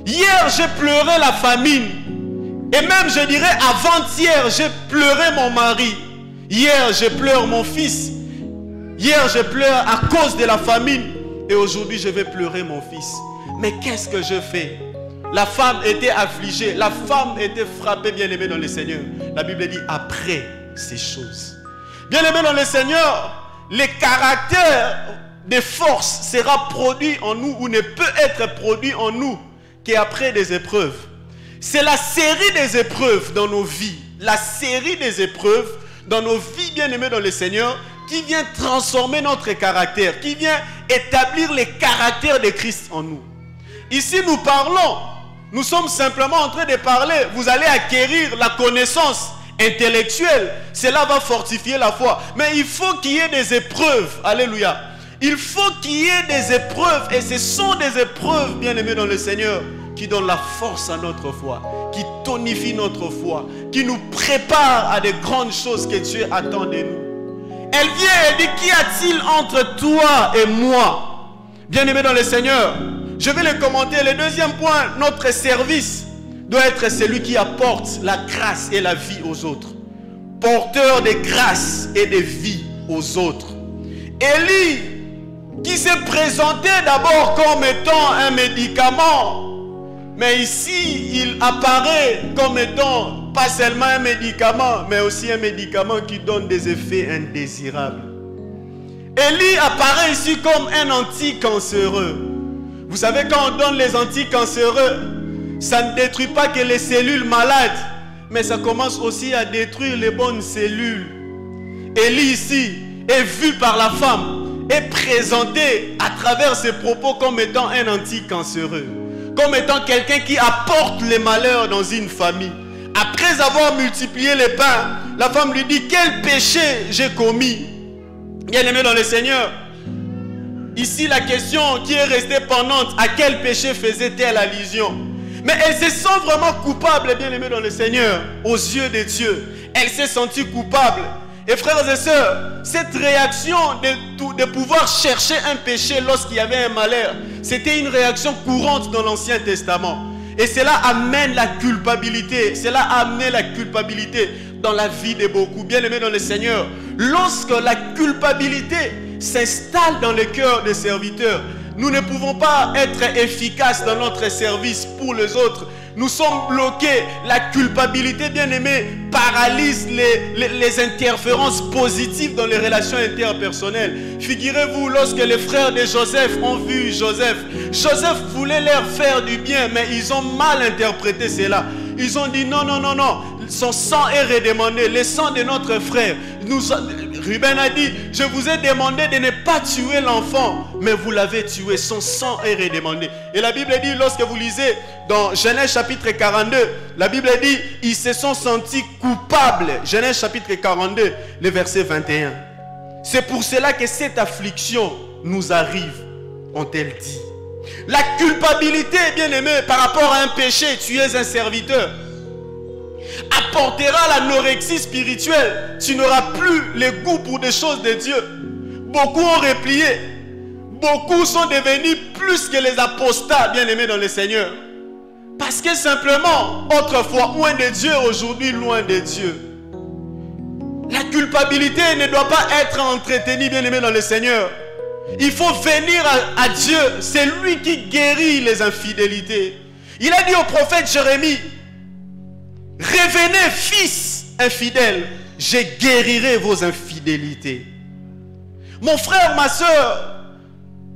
Hier, j'ai pleuré la famine. Et même, je dirais, avant-hier, j'ai pleuré mon mari. Hier, je pleure mon fils. Hier, je pleure à cause de la famine. Et aujourd'hui, je vais pleurer mon fils. Mais qu'est-ce que je fais? La femme était affligée. La femme était frappée, bien-aimée dans le Seigneur. La Bible dit, après ces choses. Bien-aimés dans le Seigneur, le caractère de force sera produit en nous ou ne peut être produit en nous qu'après des épreuves. C'est la série des épreuves dans nos vies la série des épreuves dans nos vies bien-aimées dans le Seigneur, qui vient transformer notre caractère, qui vient établir les caractères de Christ en nous. Ici, nous parlons, nous sommes simplement en train de parler. Vous allez acquérir la connaissance intellectuelle. Cela va fortifier la foi. Mais il faut qu'il y ait des épreuves. Alléluia. Il faut qu'il y ait des épreuves. Et ce sont des épreuves, bien-aimés dans le Seigneur, qui donnent la force à notre foi, qui tonifient notre foi, qui nous préparent à de grandes choses que Dieu attend de nous. Elle vient, elle dit, qu'y a-t-il entre toi et moi? Bien-aimés dans le Seigneur, je vais le commenter. Le deuxième point, notre service doit être celui qui apporte la grâce et la vie aux autres. Porteur de grâce et de vie aux autres. Élie, qui s'est présenté d'abord comme étant un médicament, mais ici, il apparaît comme étant pas seulement un médicament, mais aussi un médicament qui donne des effets indésirables. Élie apparaît ici comme un anticancéreux. Vous savez, quand on donne les anticancéreux, ça ne détruit pas que les cellules malades, mais ça commence aussi à détruire les bonnes cellules. Élie ici est vu par la femme, est présenté à travers ses propos comme étant un anticancéreux, comme étant quelqu'un qui apporte les malheurs dans une famille. Après avoir multiplié les pains, la femme lui dit: quel péché j'ai commis? Bien-aimé dans le Seigneur, ici la question qui est restée pendante, à quel péché faisait-elle allusion? Mais elle se sent vraiment coupable, bien-aimé dans le Seigneur, aux yeux de Dieu. Elle s'est sentie coupable. Et frères et sœurs, cette réaction de pouvoir chercher un péché lorsqu'il y avait un malheur, c'était une réaction courante dans l'Ancien Testament. Et cela amène la culpabilité. Cela a amené la culpabilité dans la vie de beaucoup. Bien-aimés dans le Seigneur, lorsque la culpabilité s'installe dans le cœur des serviteurs, nous ne pouvons pas être efficaces dans notre service pour les autres. Nous sommes bloqués. La culpabilité, bien-aimés, paralyse les interférences positives dans les relations interpersonnelles. Figurez-vous, lorsque les frères de Joseph ont vu Joseph, Joseph voulait leur faire du bien, mais ils ont mal interprété cela. Ils ont dit non, non, non, non, son sang est redemandé, le sang de notre frère. Ruben a dit: je vous ai demandé de ne pas tuer l'enfant, mais vous l'avez tué, son sang est redemandé. Et la Bible dit, lorsque vous lisez dans Genèse chapitre 42, la Bible dit: ils se sont sentis coupables. Genèse chapitre 42, le verset 21. C'est pour cela que cette affliction nous arrive, ont-elles dit. La culpabilité, bien-aimé, par rapport à un péché, tu es un serviteur, apportera l'anorexie spirituelle. Tu n'auras plus le goût pour des choses de Dieu. Beaucoup ont replié. Beaucoup sont devenus plus que les apostats, bien-aimés dans le Seigneur. Parce que simplement, autrefois loin de Dieu, aujourd'hui loin de Dieu. La culpabilité ne doit pas être entretenue, bien-aimés dans le Seigneur. Il faut venir à Dieu. C'est lui qui guérit les infidélités. Il a dit au prophète Jérémie: revenez, fils infidèles, je guérirai vos infidélités. Mon frère, ma soeur,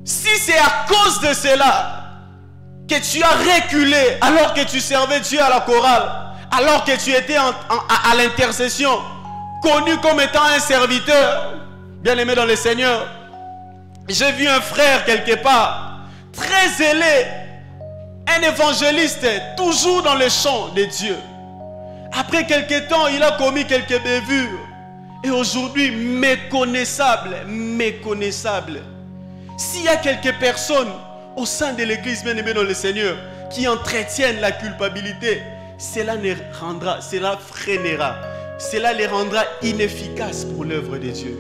si c'est à cause de cela que tu as reculé alors que tu servais Dieu à la chorale, alors que tu étais à l'intercession, connu comme étant un serviteur, bien-aimé dans le Seigneur, j'ai vu un frère quelque part, très zélé, un évangéliste, toujours dans le champ de Dieu. Après quelques temps, il a commis quelques bévures. Et aujourd'hui, méconnaissable, méconnaissable. S'il y a quelques personnes au sein de l'église, bien-aimée dans le Seigneur, qui entretiennent la culpabilité, cela freinera. Cela les rendra inefficaces pour l'œuvre de Dieu.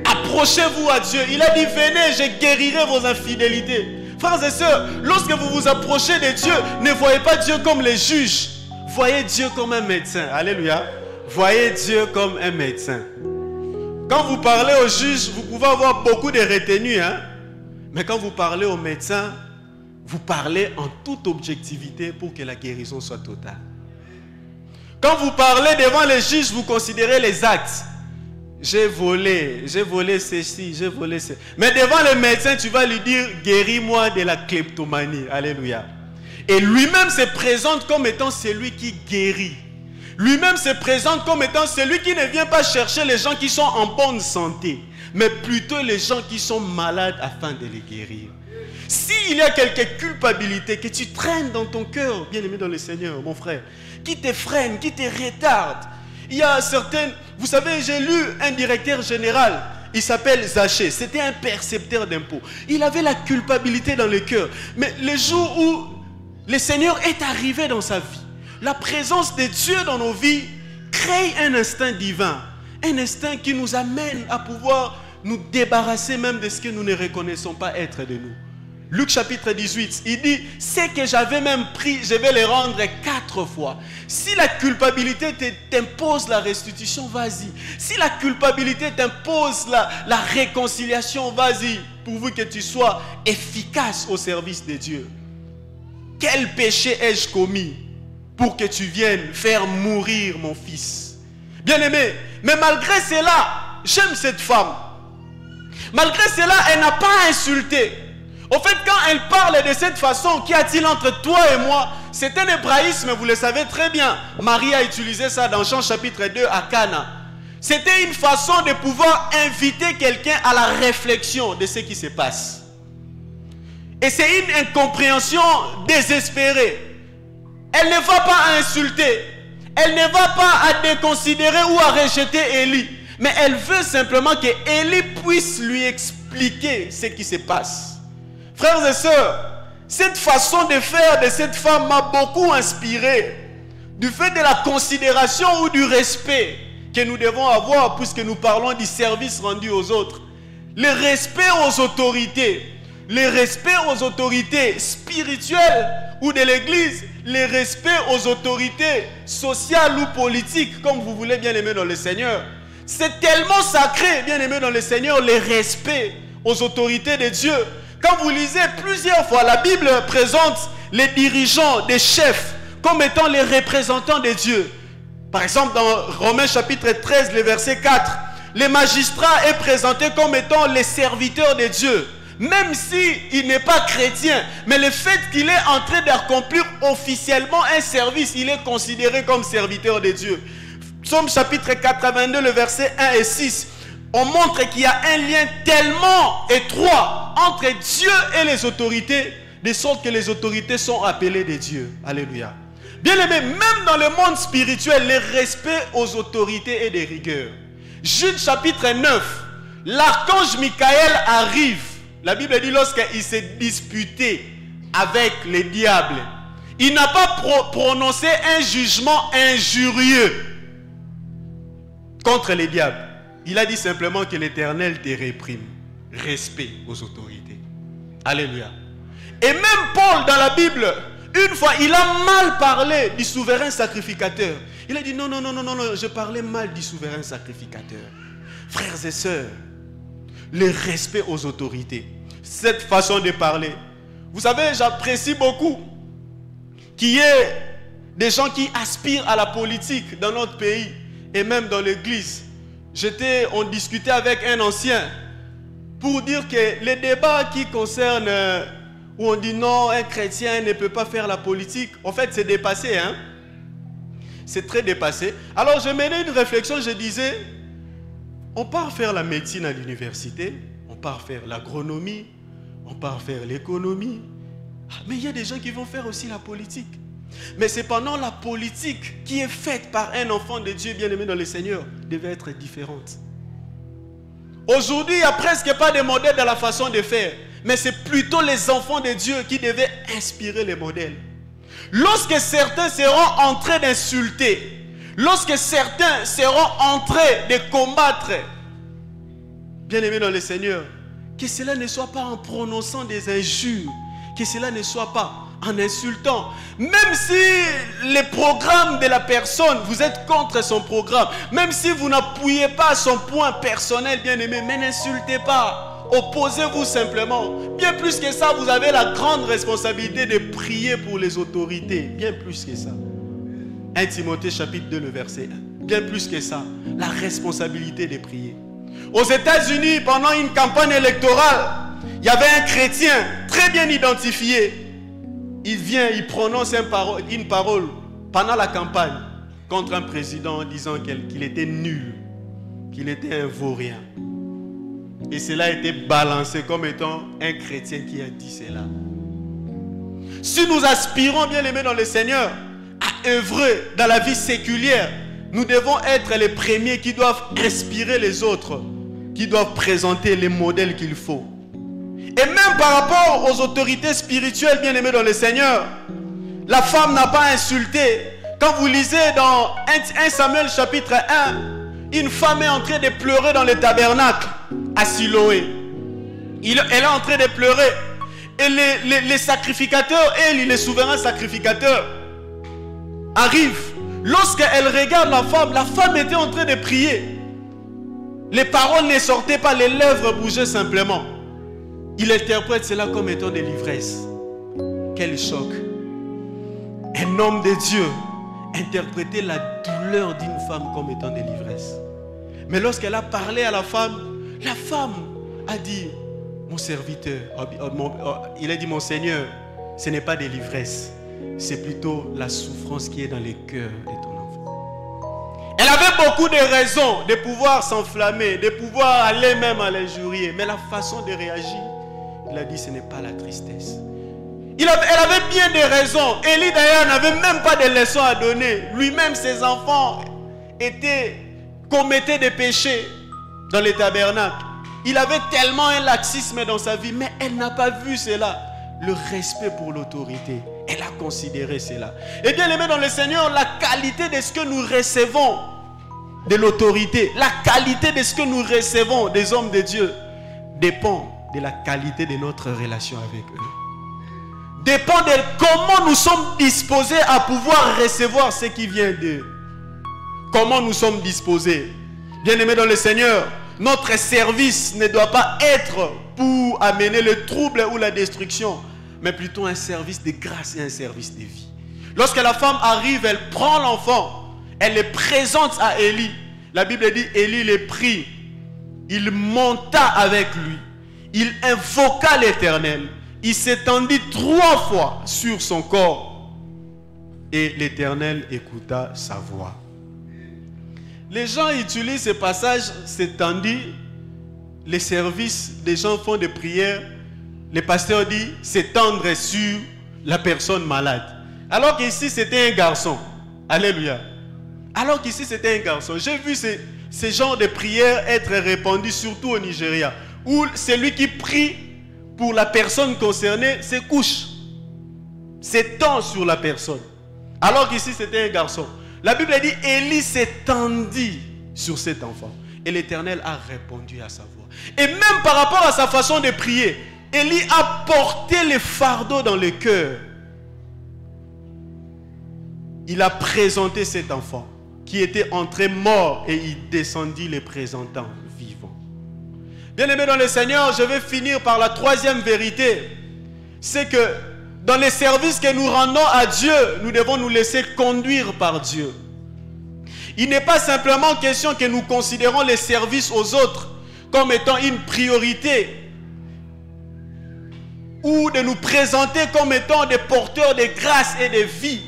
Approchez-vous à Dieu. Il a dit: venez, je guérirai vos infidélités. Frères et sœurs, lorsque vous vous approchez de Dieu, ne voyez pas Dieu comme les juges. Voyez Dieu comme un médecin. Alléluia. Voyez Dieu comme un médecin. Quand vous parlez au juge, vous pouvez avoir beaucoup de retenues. Mais quand vous parlez au médecin, vous parlez en toute objectivité pour que la guérison soit totale. Quand vous parlez devant les juges, vous considérez les actes. J'ai volé ceci, j'ai volé ceci. Mais devant le médecin, tu vas lui dire: guéris-moi de la kleptomanie. Alléluia. Et lui-même se présente comme étant celui qui guérit. Lui-même se présente comme étant celui qui ne vient pas chercher les gens qui sont en bonne santé, mais plutôt les gens qui sont malades afin de les guérir. S'il y a quelques culpabilités que tu traînes dans ton cœur, bien-aimé dans le Seigneur, mon frère, qui te freinent, qui te retardent, il y a certaines... Vous savez, j'ai lu un directeur général, il s'appelle Zaché, c'était un percepteur d'impôts. Il avait la culpabilité dans le cœur. Mais le jour où le Seigneur est arrivé dans sa vie, la présence de Dieu dans nos vies crée un instinct divin, un instinct qui nous amène à pouvoir nous débarrasser même de ce que nous ne reconnaissons pas être de nous. Luc chapitre 18, il dit, c'est que j'avais même pris, je vais les rendre 4 fois. Si la culpabilité t'impose la restitution, vas-y. Si la culpabilité t'impose la réconciliation, vas-y, pourvu que tu sois efficace au service de Dieu. Quel péché ai-je commis pour que tu viennes faire mourir mon fils? Bien-aimé, mais malgré cela, j'aime cette femme. Malgré cela, elle n'a pas insulté. Au fait, quand elle parle de cette façon, qu'y a-t-il entre toi et moi? C'est un hébraïsme, vous le savez très bien. Marie a utilisé ça dans Jean chapitre 2 à Cana. C'était une façon de pouvoir inviter quelqu'un à la réflexion de ce qui se passe. Et c'est une incompréhension désespérée. Elle ne va pas insulter. Elle ne va pas à déconsidérer ou à rejeter Élie. Mais elle veut simplement que Élie puisse lui expliquer ce qui se passe. Frères et sœurs, cette façon de faire de cette femme m'a beaucoup inspiré. Du fait de la considération ou du respect que nous devons avoir, puisque nous parlons du service rendu aux autres. Le respect aux autorités. Le respect aux autorités spirituelles ou de l'église. Le respect aux autorités sociales ou politiques, comme vous voulez, bien aimé dans le Seigneur. C'est tellement sacré, bien aimé dans le Seigneur, le respect aux autorités de Dieu. Quand vous lisez plusieurs fois, la Bible présente les dirigeants, des chefs, comme étant les représentants de Dieu. Par exemple, dans Romains chapitre 13, le verset 4, le magistrat est présenté comme étant les serviteurs de Dieu. Même s'il n'est pas chrétien, mais le fait qu'il est en train d'accomplir officiellement un service, il est considéré comme serviteur de Dieu. Psaume chapitre 82, le verset 1 et 6, on montre qu'il y a un lien tellement étroit entre Dieu et les autorités, de sorte que les autorités sont appelées de Dieu. Alléluia. Bien aimé, même dans le monde spirituel, le respect aux autorités est de rigueur. Jude chapitre 9, l'archange Michael arrive. La Bible dit lorsqu'il s'est disputé avec les diables, il n'a pas prononcé un jugement injurieux contre les diables. Il a dit simplement que l'Éternel te réprime. Respect aux autorités. Alléluia. Et même Paul dans la Bible, une fois, il a mal parlé du souverain sacrificateur. Il a dit non, je parlais mal du souverain sacrificateur. Frères et sœurs, le respect aux autorités, cette façon de parler. Vous savez, j'apprécie beaucoup qu'il y ait des gens qui aspirent à la politique dans notre pays et même dans l'église. On discutait avec un ancien pour dire que les débats qui concernent où on dit non, un chrétien ne peut pas faire la politique, en fait c'est dépassé, hein? C'est très dépassé. Alors je menais une réflexion, je disais, on part faire la médecine à l'université, on part faire l'agronomie, on part faire l'économie, mais il y a des gens qui vont faire aussi la politique. Mais cependant, la politique qui est faite par un enfant de Dieu bien-aimé dans le Seigneur devait être différente. Aujourd'hui, il n'y a presque pas de modèle dans la façon de faire. Mais c'est plutôt les enfants de Dieu qui devaient inspirer les modèles. Lorsque certains seront en train d'insulter, lorsque certains seront en train de combattre, bien-aimé dans le Seigneur, que cela ne soit pas en prononçant des injures, que cela ne soit pas en insultant. Même si le programme de la personne, vous êtes contre son programme, même si vous n'appuyez pas son point personnel, bien-aimé, mais n'insultez pas. Opposez-vous simplement. Bien plus que ça, vous avez la grande responsabilité de prier pour les autorités. Bien plus que ça. 1 Timothée chapitre 2, le verset 1. Bien plus que ça, la responsabilité de prier. Aux États-Unis, pendant une campagne électorale, il y avait un chrétien très bien identifié. Il vient, il prononce une parole pendant la campagne contre un président en disant qu'il était nul, qu'il était un vaurien. Et cela a été balancé comme étant un chrétien qui a dit cela. Si nous aspirons, bien aimés dans le Seigneur, à œuvrer dans la vie séculière, nous devons être les premiers qui doivent inspirer les autres, qui doivent présenter les modèles qu'il faut. Et même par rapport aux autorités spirituelles, bien aimés dans le Seigneur, la femme n'a pas insulté. Quand vous lisez dans 1 Samuel chapitre 1, une femme est en train de pleurer dans le tabernacle à Siloé. Elle est en train de pleurer. Et les sacrificateurs, les souverains sacrificateurs, arrivent. Lorsqu'elle regarde la femme était en train de prier. Les paroles ne sortaient pas, les lèvres bougeaient simplement. Il interprète cela comme étant de l'ivresse. Quel choc. Un homme de Dieu interprétait la douleur d'une femme comme étant de l'ivresse. Mais lorsqu'elle a parlé à la femme a dit, mon serviteur, il a dit, mon Seigneur, ce n'est pas de l'ivresse, c'est plutôt la souffrance qui est dans les cœurs de ton enfant. Elle avait beaucoup de raisons de pouvoir s'enflammer, de pouvoir aller même à l'injurier, mais la façon de réagir, il a dit, ce n'est pas la tristesse. Elle avait bien des raisons. Élie d'ailleurs n'avait même pas de leçons à donner. Lui-même, ses enfants commettaient des péchés dans les tabernacles. Il avait tellement un laxisme dans sa vie, mais elle n'a pas vu cela. Le respect pour l'autorité. Elle a considéré cela. Et bien aimé dans le Seigneur, la qualité de ce que nous recevons de l'autorité, la qualité de ce que nous recevons des hommes de Dieu dépend de la qualité de notre relation avec eux. Dépend de comment nous sommes disposés à pouvoir recevoir ce qui vient d'eux. Comment nous sommes disposés. Bien-aimés dans le Seigneur, notre service ne doit pas être pour amener le trouble ou la destruction, mais plutôt un service de grâce et un service de vie. Lorsque la femme arrive, elle prend l'enfant, elle le présente à Élie. La Bible dit, Élie le prit, il monta avec lui, il invoqua l'Éternel. Il s'étendit 3 fois sur son corps et l'Éternel écouta sa voix. Les gens utilisent ce passage, s'étendit, les services, les gens font des prières, le pasteur dit s'étendre sur la personne malade. Alors qu'ici c'était un garçon. Alléluia. Alors qu'ici c'était un garçon. J'ai vu ces genres de prières être répandues surtout au Nigeria, où celui qui prie pour la personne concernée se couche, s'étend sur la personne. Alors qu'ici c'était un garçon. La Bible dit Élie s'étendit sur cet enfant. Et l'Éternel a répondu à sa voix. Et même par rapport à sa façon de prier, Élie a porté les fardeaux dans le cœur. Il a présenté cet enfant qui était entré mort et il descendit les présentant vivants. Bien-aimés dans le Seigneur, je vais finir par la 3e vérité. C'est que dans les services que nous rendons à Dieu, nous devons nous laisser conduire par Dieu. Il n'est pas simplement question que nous considérons les services aux autres comme étant une priorité ou de nous présenter comme étant des porteurs de grâce et de vie,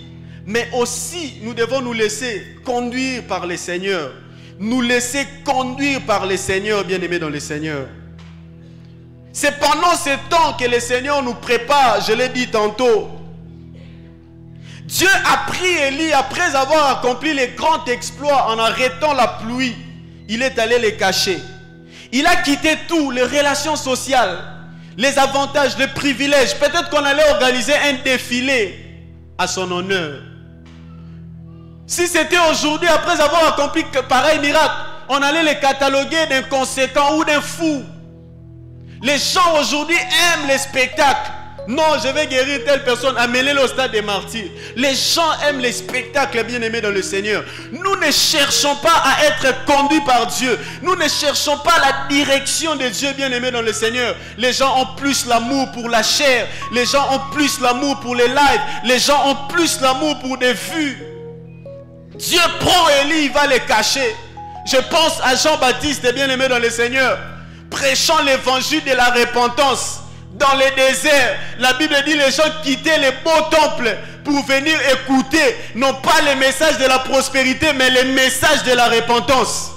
mais aussi nous devons nous laisser conduire par le Seigneur. Nous laisser conduire par le Seigneur, bien-aimés dans le Seigneur. C'est pendant ce temps que le Seigneur nous prépare, je l'ai dit tantôt. Dieu a pris Élie après avoir accompli les grands exploits en arrêtant la pluie. Il est allé les cacher. Il a quitté tout, les relations sociales, les avantages, les privilèges. Peut-être qu'on allait organiser un défilé à son honneur. Si c'était aujourd'hui, après avoir accompli pareil miracle, on allait les cataloguer d'inconséquents ou d'un fou. Les gens aujourd'hui aiment les spectacles. Non, je vais guérir telle personne, amenez-le au stade des martyrs. Les gens aiment les spectacles, bien-aimés dans le Seigneur. Nous ne cherchons pas à être conduits par Dieu. Nous ne cherchons pas la direction de Dieu, bien-aimés dans le Seigneur. Les gens ont plus l'amour pour la chair. Les gens ont plus l'amour pour les lives. Les gens ont plus l'amour pour des vues. Dieu prend Élie, il va les cacher. Je pense à Jean-Baptiste, bien-aimé dans le Seigneur, prêchant l'évangile de la repentance dans les déserts. La Bible dit les gens quittaient les beaux temples pour venir écouter, non pas les messages de la prospérité, mais les messages de la repentance.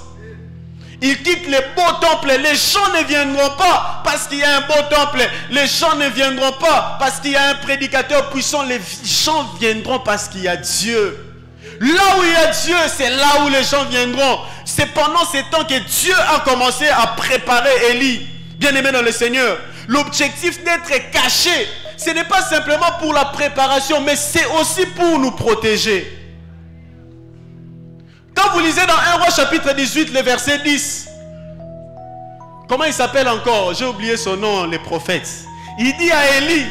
Ils quittent les beaux temples. Les gens ne viendront pas parce qu'il y a un beau temple. Les gens ne viendront pas parce qu'il y a un prédicateur puissant. Les gens viendront parce qu'il y a Dieu. Là où il y a Dieu, c'est là où les gens viendront. C'est pendant ces temps que Dieu a commencé à préparer Élie. Bien-aimé dans le Seigneur, l'objectif d'être caché, ce n'est pas simplement pour la préparation, mais c'est aussi pour nous protéger. Quand vous lisez dans 1 Roi chapitre 18, le verset 10, comment il s'appelle encore? J'ai oublié son nom, les prophètes. Il dit à Élie,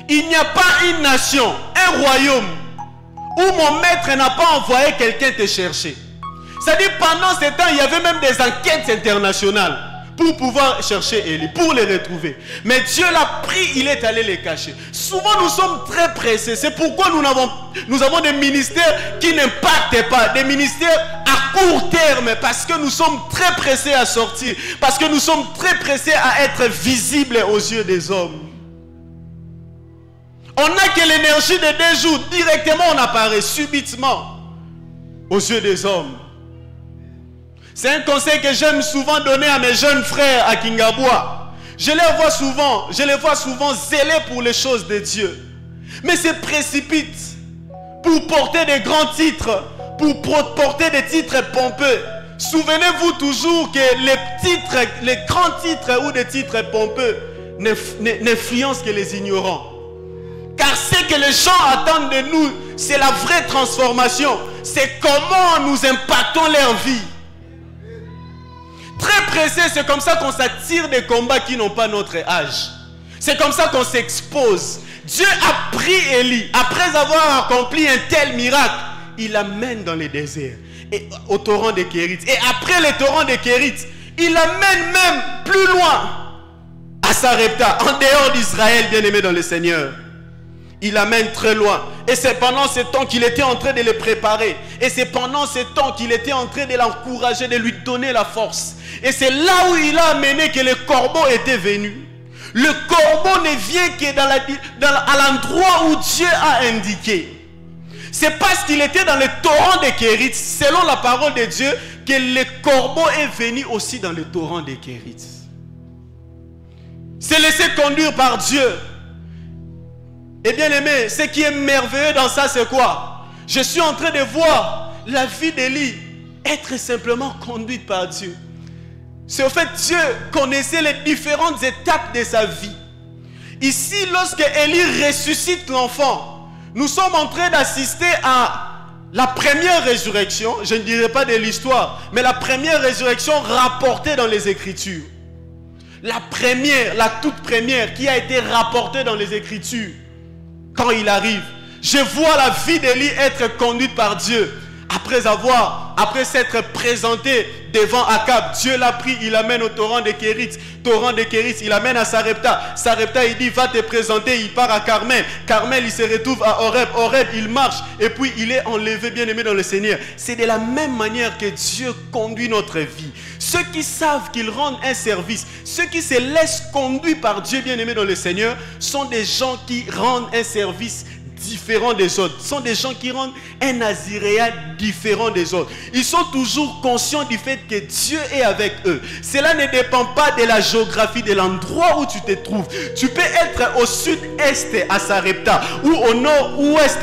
il n'y a pas une nation, un royaume, où mon maître n'a pas envoyé quelqu'un te chercher. C'est-à-dire pendant ce temps, il y avait même des enquêtes internationales pour pouvoir chercher Élie, pour les retrouver. Mais Dieu l'a pris, il est allé les cacher. Souvent, nous sommes très pressés. C'est pourquoi nous avons des ministères qui n'impactent pas, des ministères à court terme, parce que nous sommes très pressés à sortir, parce que nous sommes très pressés à être visibles aux yeux des hommes. On n'a que l'énergie de 2 jours, directement on apparaît subitement aux yeux des hommes. C'est un conseil que j'aime souvent donner à mes jeunes frères à Kingabwa. Je les vois souvent zélés pour les choses de Dieu. Mais se précipitent pour porter des grands titres, pour porter des titres pompeux. Souvenez-vous toujours que les grands titres ou des titres pompeux n'influencent que les ignorants. Car ce que les gens attendent de nous, c'est la vraie transformation. C'est comment nous impactons leur vie. Très pressé, c'est comme ça qu'on s'attire des combats qui n'ont pas notre âge. C'est comme ça qu'on s'expose. Dieu a pris Élie, après avoir accompli un tel miracle, il l'amène dans les déserts, et au torrent des Kérites. Et après les torrents des Kérites, il l'amène même plus loin, à Sarepta, en dehors d'Israël, bien-aimé dans le Seigneur. Il l'amène très loin. Et c'est pendant ce temps qu'il était en train de le préparer. Et c'est pendant ce temps qu'il était en train de l'encourager, de lui donner la force. Et c'est là où il a amené que le corbeau était venu. Le corbeau ne vient que à l'endroit où Dieu a indiqué. C'est parce qu'il était dans le torrent des Kérites, selon la parole de Dieu, que le corbeau est venu aussi dans le torrent des Kérites. C'est laissé conduire par Dieu. Et bien aimé, ce qui est merveilleux dans ça, c'est quoi? Je suis en train de voir la vie d'Élie être simplement conduite par Dieu. C'est au fait Dieu connaissait les différentes étapes de sa vie. Ici, lorsque Élie ressuscite l'enfant, nous sommes en train d'assister à la première résurrection, je ne dirai pas de l'histoire, mais la première résurrection rapportée dans les Écritures. La première, la toute première qui a été rapportée dans les Écritures. Quand il arrive, je vois la vie d'Élie être conduite par Dieu. Après s'être présenté devant Akab, Dieu l'a pris, il l'amène au torrent des Kérites. Torrent des Kérites, il l'amène à Sarepta. Sarepta, il dit, va te présenter, il part à Carmel. Carmel, il se retrouve à Horeb. Horeb, il marche et puis il est enlevé, bien aimé dans le Seigneur. C'est de la même manière que Dieu conduit notre vie. Ceux qui savent qu'ils rendent un service, ceux qui se laissent conduire par Dieu, bien aimé dans le Seigneur, sont des gens qui rendent un service différents des autres. Ce sont des gens qui rendent un naziréat différent des autres. Ils sont toujours conscients du fait que Dieu est avec eux. Cela ne dépend pas de la géographie, de l'endroit où tu te trouves. Tu peux être au sud-est à Sarepta, ou au nord-ouest,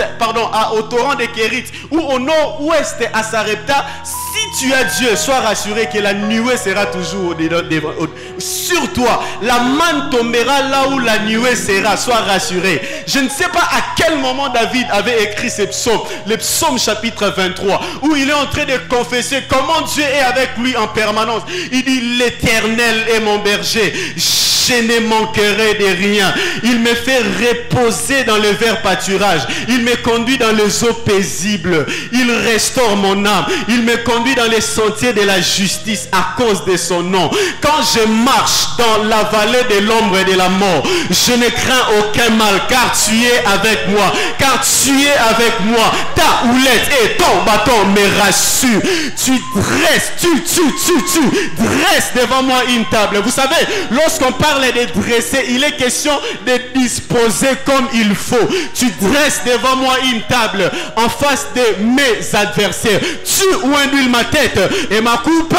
au torrent des Kérites, ou au nord-ouest à Sarepta. Si tu as Dieu, sois rassuré que la nuée sera toujours sur toi. La manne tombera là où la nuée sera. Sois rassuré. Je ne sais pas à quel moment David avait écrit ce psaume, le psaume chapitre 23, où il est en train de confesser comment Dieu est avec lui en permanence. Il dit, l'Éternel est mon berger, je ne manquerai de rien. Il me fait reposer dans le vert pâturage. Il me conduit dans les eaux paisibles. Il restaure mon âme. Il me conduit dans les sentiers de la justice à cause de son nom. Quand je marche dans la vallée de l'ombre et de la mort, je ne crains aucun mal, car tu es avec moi. Car tu es avec moi. Ta houlette et ton bâton me rassurent. Tu dresses devant moi une table. Vous savez, lorsqu'on parle parle de dresser, il est question de disposer comme il faut. Tu dresses devant moi une table en face de mes adversaires. Tu oindules ma tête et ma coupe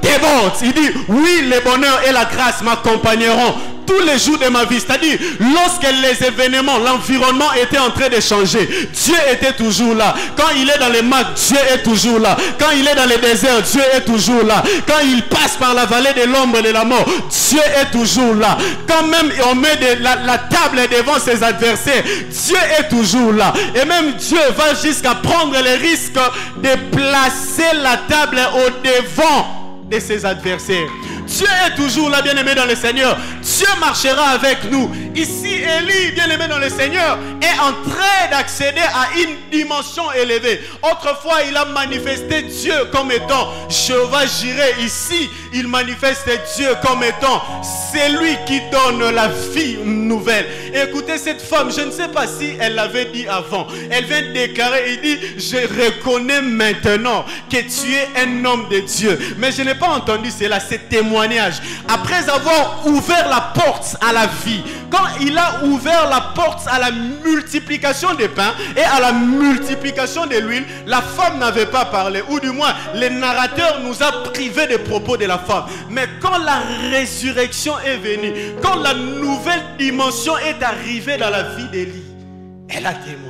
déborde. Il dit, oui, le bonheur et la grâce m'accompagneront tous les jours de ma vie. C'est-à-dire, lorsque les événements, l'environnement était en train de changer, Dieu était toujours là. Quand il est dans les macs, Dieu est toujours là. Quand il est dans les déserts, Dieu est toujours là. Quand il passe par la vallée de l'ombre et de la mort, Dieu est toujours là. Quand même on met la table devant ses adversaires, Dieu est toujours là. Et même Dieu va jusqu'à prendre le risque de placer la table au devant de ses adversaires. Dieu est toujours là, bien-aimé dans le Seigneur. Dieu marchera avec nous. Ici, Élie, bien-aimé dans le Seigneur, est en train d'accéder à une dimension élevée. Autrefois, il a manifesté Dieu comme étant Jéhovah Jireh. Ici, il manifeste Dieu comme étant celui qui donne la vie nouvelle. Et écoutez, cette femme, je ne sais pas si elle l'avait dit avant. Elle vient de déclarer, il dit, je reconnais maintenant que tu es un homme de Dieu. Mais je n'ai pas entendu cela, c'est témoignage. Après avoir ouvert la porte à la vie, quand il a ouvert la porte à la multiplication des pains et à la multiplication de l'huile, la femme n'avait pas parlé, ou du moins le narrateur nous a privés des propos de la femme. Mais quand la résurrection est venue, quand la nouvelle dimension est arrivée dans la vie d'Élie, elle a témoigné.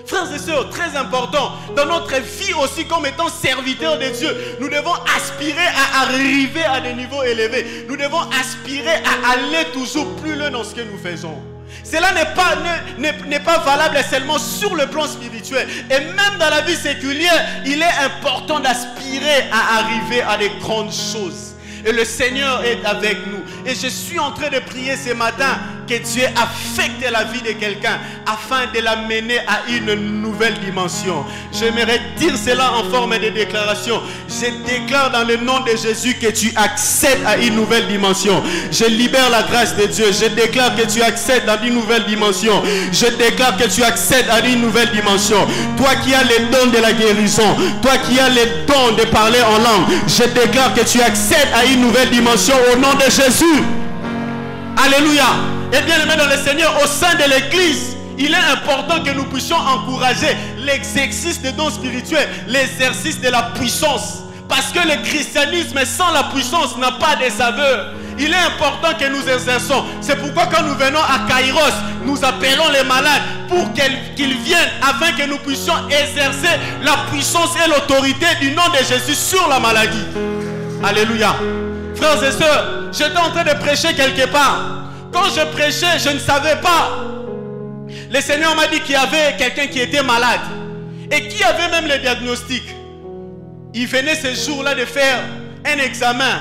Frères et sœurs, très important, dans notre vie aussi comme étant serviteurs de Dieu, nous devons aspirer à arriver à des niveaux élevés. Nous devons aspirer à aller toujours plus loin dans ce que nous faisons. Cela n'est pas valable seulement sur le plan spirituel. Et même dans la vie séculière, il est important d'aspirer à arriver à des grandes choses. Et le Seigneur est avec nous. Et je suis en train de prier ce matin que Dieu affecte la vie de quelqu'un afin de l'amener à une nouvelle dimension. J'aimerais dire cela en forme de déclaration. Je déclare dans le nom de Jésus que tu accèdes à une nouvelle dimension. Je libère la grâce de Dieu. Je déclare que tu accèdes à une nouvelle dimension. Je déclare que tu accèdes à une nouvelle dimension. Toi qui as les dons de la guérison, toi qui as les dons de parler en langue, je déclare que tu accèdes à une nouvelle dimension au nom de Jésus. Alléluia. Et bien aimé dans le Seigneur, au sein de l'église, il est important que nous puissions encourager l'exercice des dons spirituels, l'exercice de la puissance. Parce que le christianisme sans la puissance n'a pas de saveur. Il est important que nous exerçons. C'est pourquoi quand nous venons à Kairos, nous appelons les malades pour qu'ils viennent afin que nous puissions exercer la puissance et l'autorité du nom de Jésus sur la maladie. Alléluia. Frères et sœurs, j'étais en train de prêcher quelque part. Quand je prêchais, je ne savais pas. Le Seigneur m'a dit qu'il y avait quelqu'un qui était malade et qui avait même le diagnostic. Il venait ce jour-là de faire un examen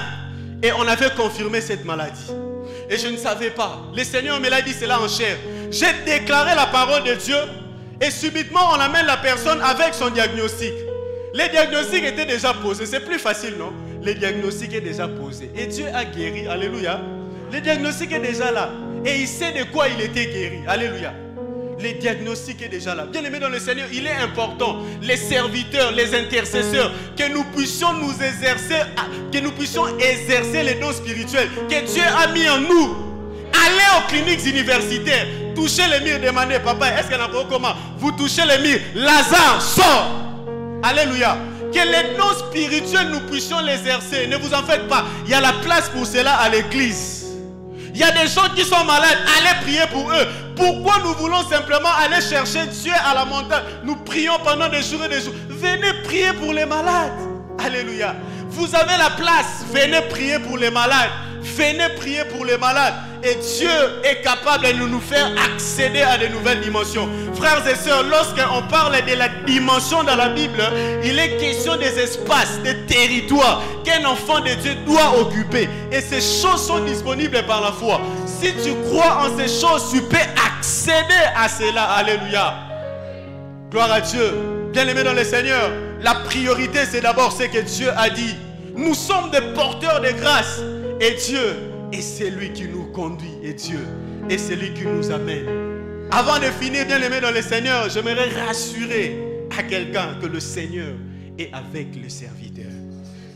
et on avait confirmé cette maladie. Et je ne savais pas. Le Seigneur me l'a dit cela en chair. J'ai déclaré la parole de Dieu et subitement on amène la personne avec son diagnostic. Le diagnostic était déjà posé. C'est plus facile, non? Le diagnostic est déjà posé. Et Dieu a guéri. Alléluia. Le diagnostic est déjà là. Et il sait de quoi il était guéri. Alléluia. Le diagnostic est déjà là. Bien aimé dans le Seigneur, il est important, les serviteurs, les intercesseurs, que nous puissions nous exercer, que nous puissions exercer les dons spirituels que Dieu a mis en nous. Allez aux cliniques universitaires, touchez les murs, demandez, papa, est-ce qu'il y en a pas comment? Vous touchez les murs, Lazare sort. Alléluia. Que les dons spirituels nous puissions les exercer. Ne vous en faites pas. Il y a la place pour cela à l'église. Il y a des gens qui sont malades. Allez prier pour eux. Pourquoi nous voulons simplement aller chercher Dieu à la montagne? Nous prions pendant des jours et des jours. Venez prier pour les malades. Alléluia. Vous avez la place. Venez prier pour les malades. Venez prier pour les malades. Et Dieu est capable de nous faire accéder à de nouvelles dimensions. Frères et sœurs, lorsqu'on parle de la dimension dans la Bible, il est question des espaces, des territoires qu'un enfant de Dieu doit occuper. Et ces choses sont disponibles par la foi. Si tu crois en ces choses, tu peux accéder à cela. Alléluia. Gloire à Dieu. Bien-aimés dans le Seigneur, la priorité, c'est d'abord ce que Dieu a dit. Nous sommes des porteurs de grâce. Et Dieu est celui qui nous conduit. Et Dieu est celui qui nous amène. Avant de finir, bien-aimés dans le Seigneur, j'aimerais rassurer à quelqu'un que le Seigneur est avec les serviteurs.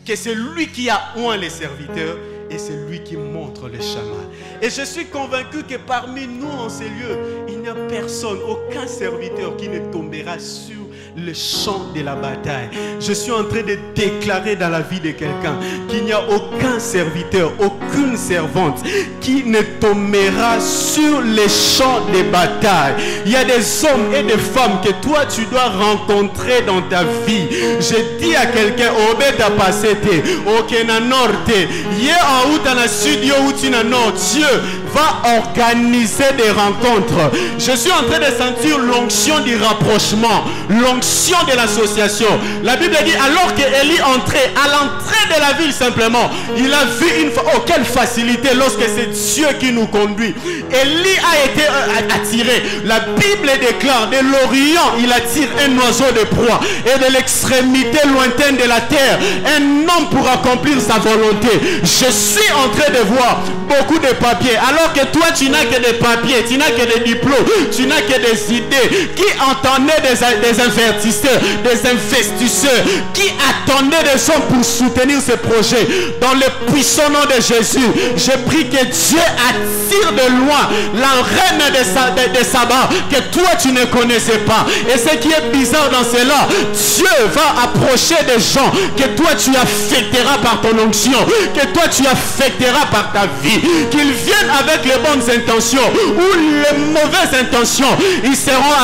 Que c'est lui qui a oint les serviteurs et c'est lui qui montre le chemin. Et je suis convaincu que parmi nous en ces lieux, il n'y a personne, aucun serviteur qui ne tombera sur le champ de la bataille. Je suis en train de déclarer dans la vie de quelqu'un qu'il n'y a aucun serviteur, aucune servante qui ne tombera sur les champs de bataille. Il y a des hommes et des femmes que toi tu dois rencontrer dans ta vie. Je dis à quelqu'un, obeta pasete, okena norte, hier en août dans la studio où tu n'as Dieu va organiser des rencontres. Je suis en train de sentir l'onction du rapprochement, l'onction de l'association. La Bible dit, alors qu'Élie entrait, à l'entrée de la ville simplement, il a vu quelle facilité lorsque c'est Dieu qui nous conduit. Élie a été attiré. La Bible déclare, de l'Orient, il attire un oiseau de proie, et de l'extrémité lointaine de la terre, un homme pour accomplir sa volonté. Je suis en train de voir beaucoup de papiers, alors que toi tu n'as que des papiers, tu n'as que des diplômes, tu n'as que des idées. Qui entendait des investisseurs, des investisseurs, qui attendaient des hommes pour soutenir ce projet. Dans le puissant nom de Jésus, je prie que Dieu attire de loin la reine de Saba que toi tu ne connaissais pas. Et ce qui est bizarre dans cela, Dieu va approcher des gens que toi tu affecteras par ton onction, que toi tu affecteras par ta vie, qu'ils viennent avec les bonnes intentions ou les mauvaises intentions, ils seront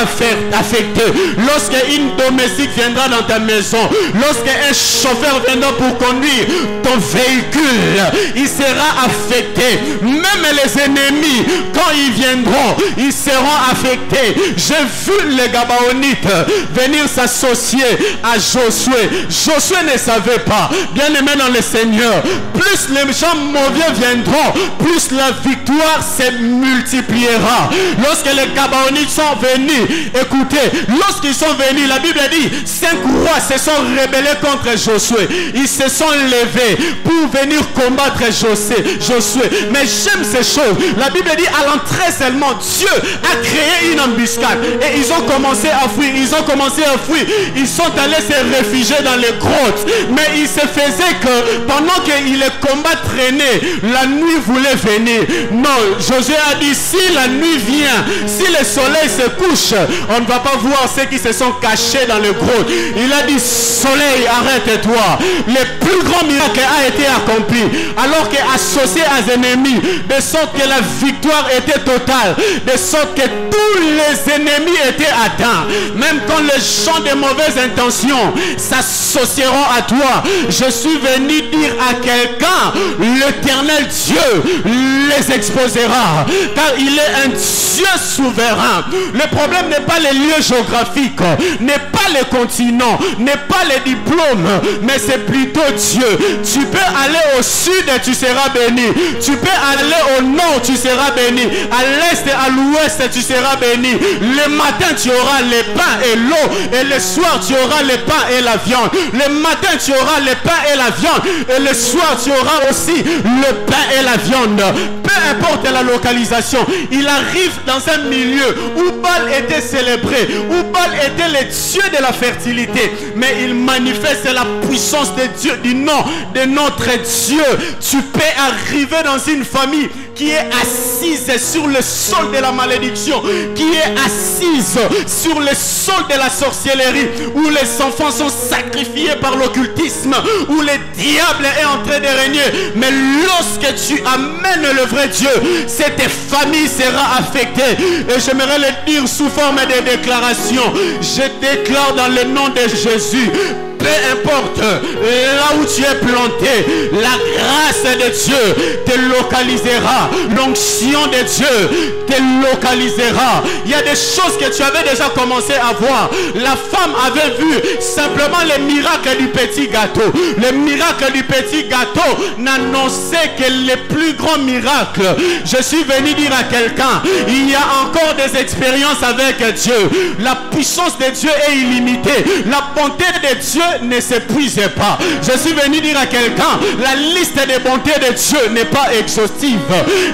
affectés. Lorsque une domestique viendra dans ta maison, lorsque un chauffeur viendra pour conduire ton véhicule, il sera affecté. Même les ennemis, quand ils viendront, ils seront affectés. J'ai vu les Gabaonites venir s'associer à Josué. Josué ne savait pas, bien aimé dans le Seigneur, plus les gens mauvais viendront, plus la victoire se multipliera. Lorsque les Gabaonites sont venus, écoutez, lorsqu'ils sont venus, la Bible dit, 5 rois se sont rebellés contre Josué. Ils se sont levés pour venir combattre Josué. Mais j'aime ces choses. La Bible dit, à l'entrée seulement, Dieu a créé une embuscade. Et ils ont commencé à fuir. Ils sont allés se réfugier dans les grottes. Mais il se faisait que pendant que les combats traînaient, la nuit voulait venir. Non, Josué a dit, si la nuit vient, si le soleil se couche, on ne va pas voir ceux qui se sont cachés dans le grotte. Il a dit, soleil, arrête-toi. Le plus grand miracle a été accompli. Alors qu'associé à ennemis, de sorte que la victoire était totale, de sorte que tous les ennemis étaient atteints. Même quand les gens de mauvaises intentions s'associeront à toi, je suis venu dire à quelqu'un, l'Éternel Dieu les exposera, car il est un Dieu souverain. Le problème n'est pas les lieux géographiques, n'est pas les continents, n'est pas les diplômes, mais c'est plutôt Dieu. Tu peux aller au sud et tu seras béni. Tu peux aller au nord, tu seras béni. À l'est et à l'ouest, tu seras béni. Le matin, tu auras le pain et l'eau. Et le soir, tu auras le pain et la viande. Le matin, tu auras le pain et la viande. Et le soir, tu auras aussi le pain et la viande. Peu importe la localisation, il arrive dans un milieu où Baal était célébré, où Baal était le dieu de la fertilité, mais il manifeste la puissance de Dieu, du nom de notre Dieu. Tu peux arriver dans une famille qui est assise sur le sol de la malédiction, qui est assise sur le sol de la sorcellerie, où les enfants sont sacrifiés par l'occultisme, où le diable est en train de régner. Mais lorsque tu amènes le vrai Dieu, cette famille sera affectée. Et j'aimerais le dire sous forme de déclaration. Je déclare dans le nom de Jésus, peu importe là où tu es planté, la grâce de Dieu te localisera. L'onction de Dieu te localisera. Il y a des choses que tu avais déjà commencé à voir. La femme avait vu simplement le miracle du petit gâteau. Le miracle du petit gâteau n'annonçait que les plus grands miracles. Je suis venu dire à quelqu'un, il y a encore des expériences avec Dieu. La puissance de Dieu est illimitée. La bonté de Dieu ne s'épuise pas. Je suis venu dire à quelqu'un, la liste des bontés de Dieu n'est pas exhaustive.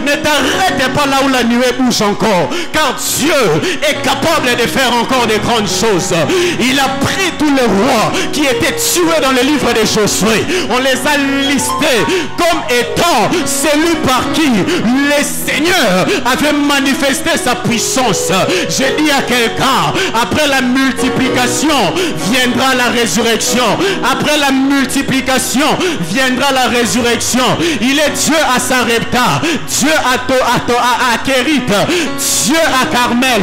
Ne t'arrête pas là où la nuée bouge encore, car Dieu est capable de faire encore de grandes choses. Il a pris tous les rois qui étaient tués dans le livre de Josué. On les a listés comme étant celui par qui le Seigneur avait manifesté sa puissance. Je dis à quelqu'un, après la multiplication viendra la résurrection. Après la multiplication viendra la résurrection. Il est Dieu à Sarepta, Dieu à Kérit, Dieu à Carmel,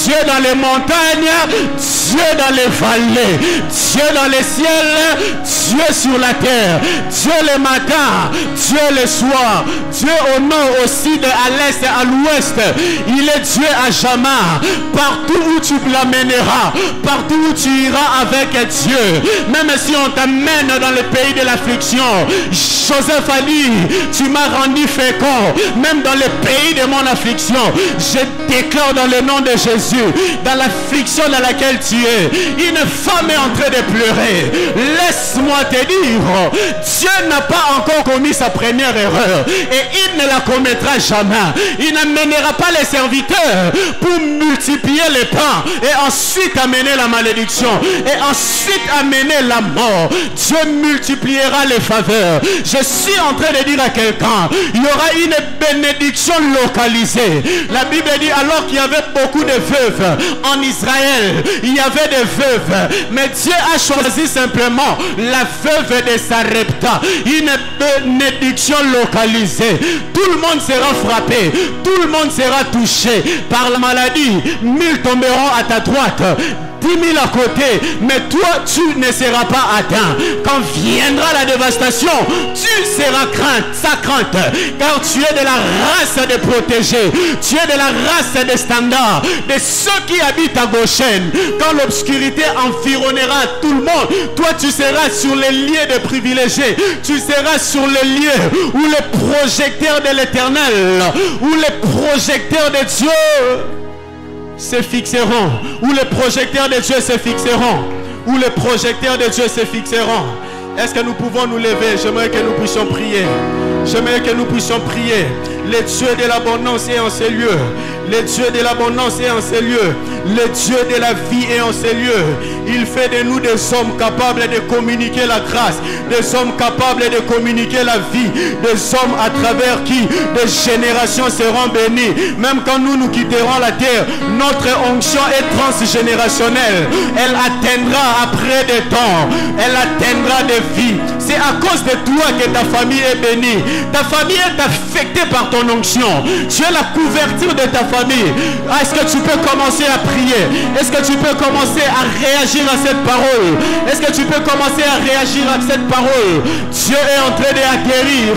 Dieu dans les montagnes, Dieu dans les vallées, Dieu dans les ciels, Dieu sur la terre, Dieu le matin, Dieu le soir, Dieu au nord, au sud, à l'est, à l'ouest. Il est Dieu à jamais. Partout où tu l'amèneras, partout où tu iras avec Dieu, même si on t'amène dans le pays de l'affliction, Joseph a dit, tu m'as rendu fécond, même dans le pays de mon affliction. Je déclare dans le nom de Jésus, dans l'affliction dans laquelle tu es, une femme est en train de pleurer. Laisse-moi te dire, Dieu n'a pas encore commis sa première erreur et il ne la commettra jamais. Il n'amènera pas les serviteurs pour multiplier les pains et ensuite amener la malédiction et ensuite amener la mort. Dieu multipliera les faveurs. Je suis en train de dire à quelqu'un, il y aura une bénédiction localisée. La Bible dit, alors qu'il y avait beaucoup de veuves en Israël, il y avait des veuves, mais Dieu a choisi simplement la veuve de Sarepta. Une bénédiction localisée. Tout le monde sera frappé, tout le monde sera touché par la maladie. 1000 tomberont à ta droite, 10 000 à côté, mais toi tu ne seras pas atteint. Quand viendra la dévastation, tu seras sa crainte, car tu es de la race des protégés, tu es de la race des standards, de ceux qui habitent à Goshen. Quand l'obscurité environnera tout le monde, toi tu seras sur les lieux de privilégiés, tu seras sur les lieux où les projecteurs de l'Éternel, où les projecteurs de Dieu se fixeront, où les projecteurs de Dieu se fixeront, où les projecteurs de Dieu se fixeront. Est-ce que nous pouvons nous lever? J'aimerais que nous puissions prier. J'aimerais que nous puissions prier. Le Dieu de l'abondance est en ces lieux. Le Dieu de l'abondance est en ces lieux. Le Dieu de la vie est en ces lieux. Il fait de nous des hommes capables de communiquer la grâce, des hommes capables de communiquer la vie, des hommes à travers qui des générations seront bénies. Même quand nous quitterons la terre, notre onction est transgénérationnelle. Elle atteindra après des temps. Elle atteindra des vies. C'est à cause de toi que ta famille est bénie. Ta famille est affectée par ton onction. Tu es la couverture de ta famille. Est-ce que tu peux commencer à prier? Est-ce que tu peux commencer à réagir à cette parole? Est-ce que tu peux commencer à réagir à cette parole? Dieu est en train d'acquérir.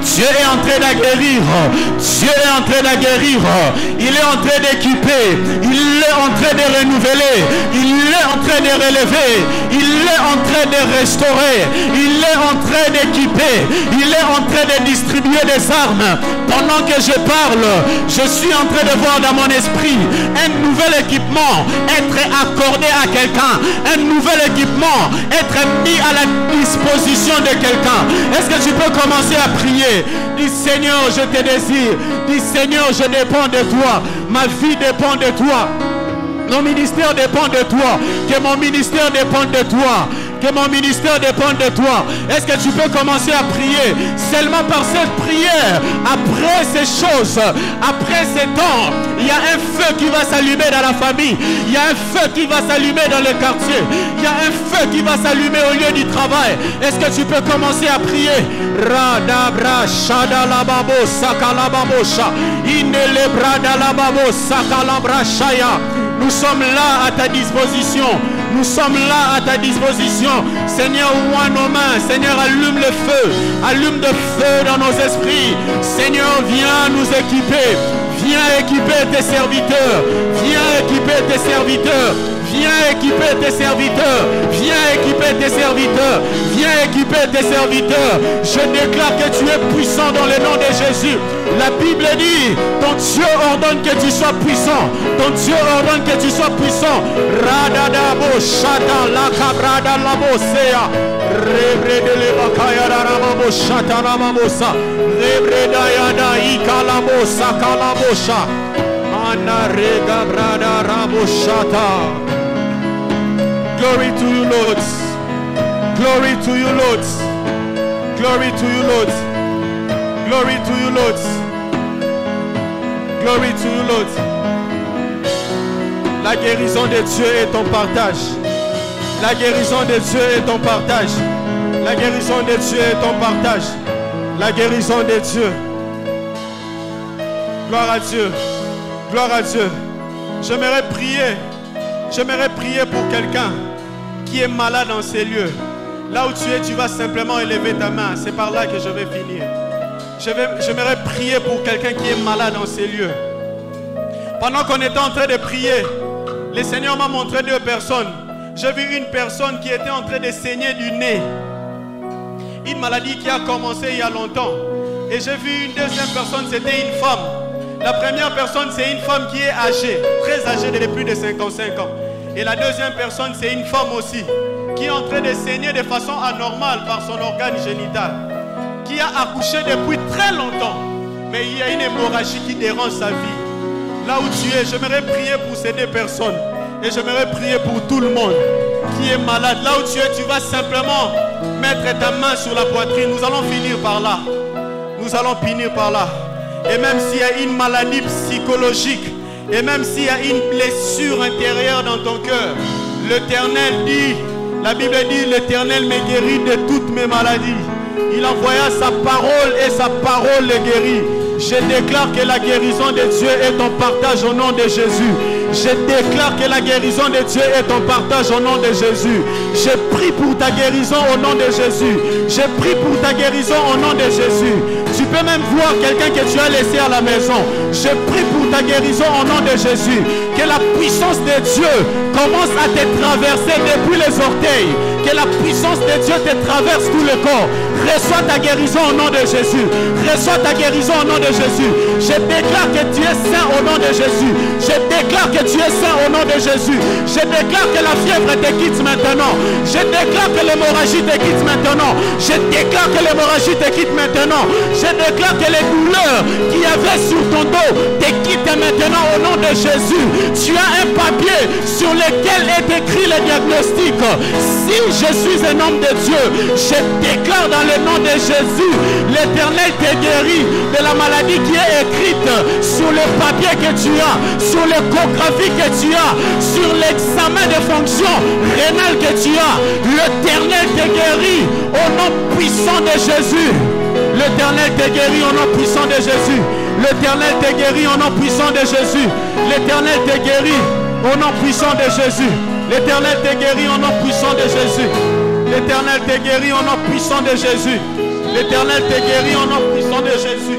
Dieu est en train d'acquérir. Dieu est en train d'acquérir. Il est en train d'équiper. Il est en train de renouveler. Il est en train de relever. Il est en train de restaurer. Il est en train d'équiper. Il est en train de distribuer des armes. Pendant que je parle, je suis en train de voir dans mon esprit un nouvel équipement être accordé à quelqu'un. Un nouvel équipement être mis à la disposition de quelqu'un. Est-ce que tu peux commencer à prier? Dis Seigneur, je te désire. Dis Seigneur, je dépends de toi. Ma vie dépend de toi. Mon ministère dépend de toi. Que mon ministère dépend de toi. Que mon ministère dépend de toi. Est-ce que tu peux commencer à prier? Seulement par cette prière, après ces choses, après ces temps, il y a un feu qui va s'allumer dans la famille. Il y a un feu qui va s'allumer dans le quartier. Il y a un feu qui va s'allumer au lieu du travail. Est-ce que tu peux commencer à prier? Radabra shadalababo sakalababosha. Inelebradalababo sakalabra shaya. Nous sommes là à ta disposition. Nous sommes là à ta disposition. Seigneur, ouvre nos mains. Seigneur, allume le feu. Allume le feu dans nos esprits. Seigneur, viens nous équiper. Viens équiper tes serviteurs. Viens équiper tes serviteurs. Viens équiper tes serviteurs. Viens équiper tes serviteurs. Viens équiper tes serviteurs. Je déclare que tu es puissant dans le nom de Jésus. La Bible dit, ton Dieu ordonne que tu sois puissant. Ton Dieu ordonne que tu sois puissant. Radadabo shata la cabrada la bosea. Rebrede le bakaya ramabo shata ramabosa. Rebreda yada ikalabosa kalabosha. Ana rega brada raboshata. Glory to you, Lord. Glory to you, Lord. Glory to you, Lord. Glory to you, Lord. Glory to you, Lord. La guérison de Dieu est ton partage. La guérison de Dieu est ton partage. La guérison de Dieu est ton partage. La guérison de Dieu. Gloire à Dieu. Gloire à Dieu. J'aimerais prier pour quelqu'un qui est malade dans ces lieux. Là où tu es, tu vas simplement élever ta main. C'est par là que je vais finir. J'aimerais prier pour quelqu'un qui est malade dans ces lieux. Pendant qu'on était en train de prier, le Seigneur m'a montré deux personnes. J'ai vu une personne qui était en train de saigner du nez. Une maladie qui a commencé il y a longtemps. Et j'ai vu une deuxième personne, c'était une femme. La première personne, c'est une femme qui est âgée, très âgée, de plus de 55 ans. Et la deuxième personne, c'est une femme aussi, qui est en train de saigner de façon anormale par son organe génital, qui a accouché depuis très longtemps, mais il y a une hémorragie qui dérange sa vie. Là où tu es, j'aimerais prier pour ces deux personnes, et j'aimerais prier pour tout le monde qui est malade. Là où tu es, tu vas simplement mettre ta main sur la poitrine. Nous allons finir par là. Nous allons finir par là. Et même s'il y a une maladie psychologique, et même s'il y a une blessure intérieure dans ton cœur, l'Éternel dit, la Bible dit, l'Éternel me guérit de toutes mes maladies. Il envoya sa parole et sa parole les guérit. Je déclare que la guérison de Dieu est ton partage au nom de Jésus. Je déclare que la guérison de Dieu est ton partage au nom de Jésus. Je prie pour ta guérison au nom de Jésus. Je prie pour ta guérison au nom de Jésus. Tu peux même voir quelqu'un que tu as laissé à la maison. Je prie pour ta guérison au nom de Jésus. Que la puissance de Dieu commence à te traverser depuis les orteils. Que la puissance de Dieu te traverse tout le corps. Reçois ta guérison au nom de Jésus. Reçois ta guérison au nom de Jésus. Je déclare que tu es saint au nom de Jésus. Je déclare que tu es saint au nom de Jésus. Je déclare que la fièvre te quitte maintenant. Je déclare que l'hémorragie te quitte maintenant. Je déclare que l'hémorragie te quitte maintenant. Je déclare que les douleurs qu'il y avait sur ton dos te quittent maintenant au nom de Jésus. Tu as un papier sur lequel est écrit le diagnostic. Si je suis un homme de Dieu, je déclare dans le nom de Jésus, l'Éternel te guérit de la maladie qui est écrite sur le papier que tu as, sur l'échographie que tu as, sur l'examen de fonction rénale que tu as. L'Éternel te guérit au nom puissant de Jésus. L'Éternel te guérit au nom puissant de Jésus. L'Éternel te guérit au nom puissant de Jésus. L'Éternel te guérit au nom puissant de Jésus. L'Éternel te guérit au nom puissant de Jésus. L'Éternel te guérit au nom puissant de Jésus. L'Éternel te guérit au nom puissant de Jésus.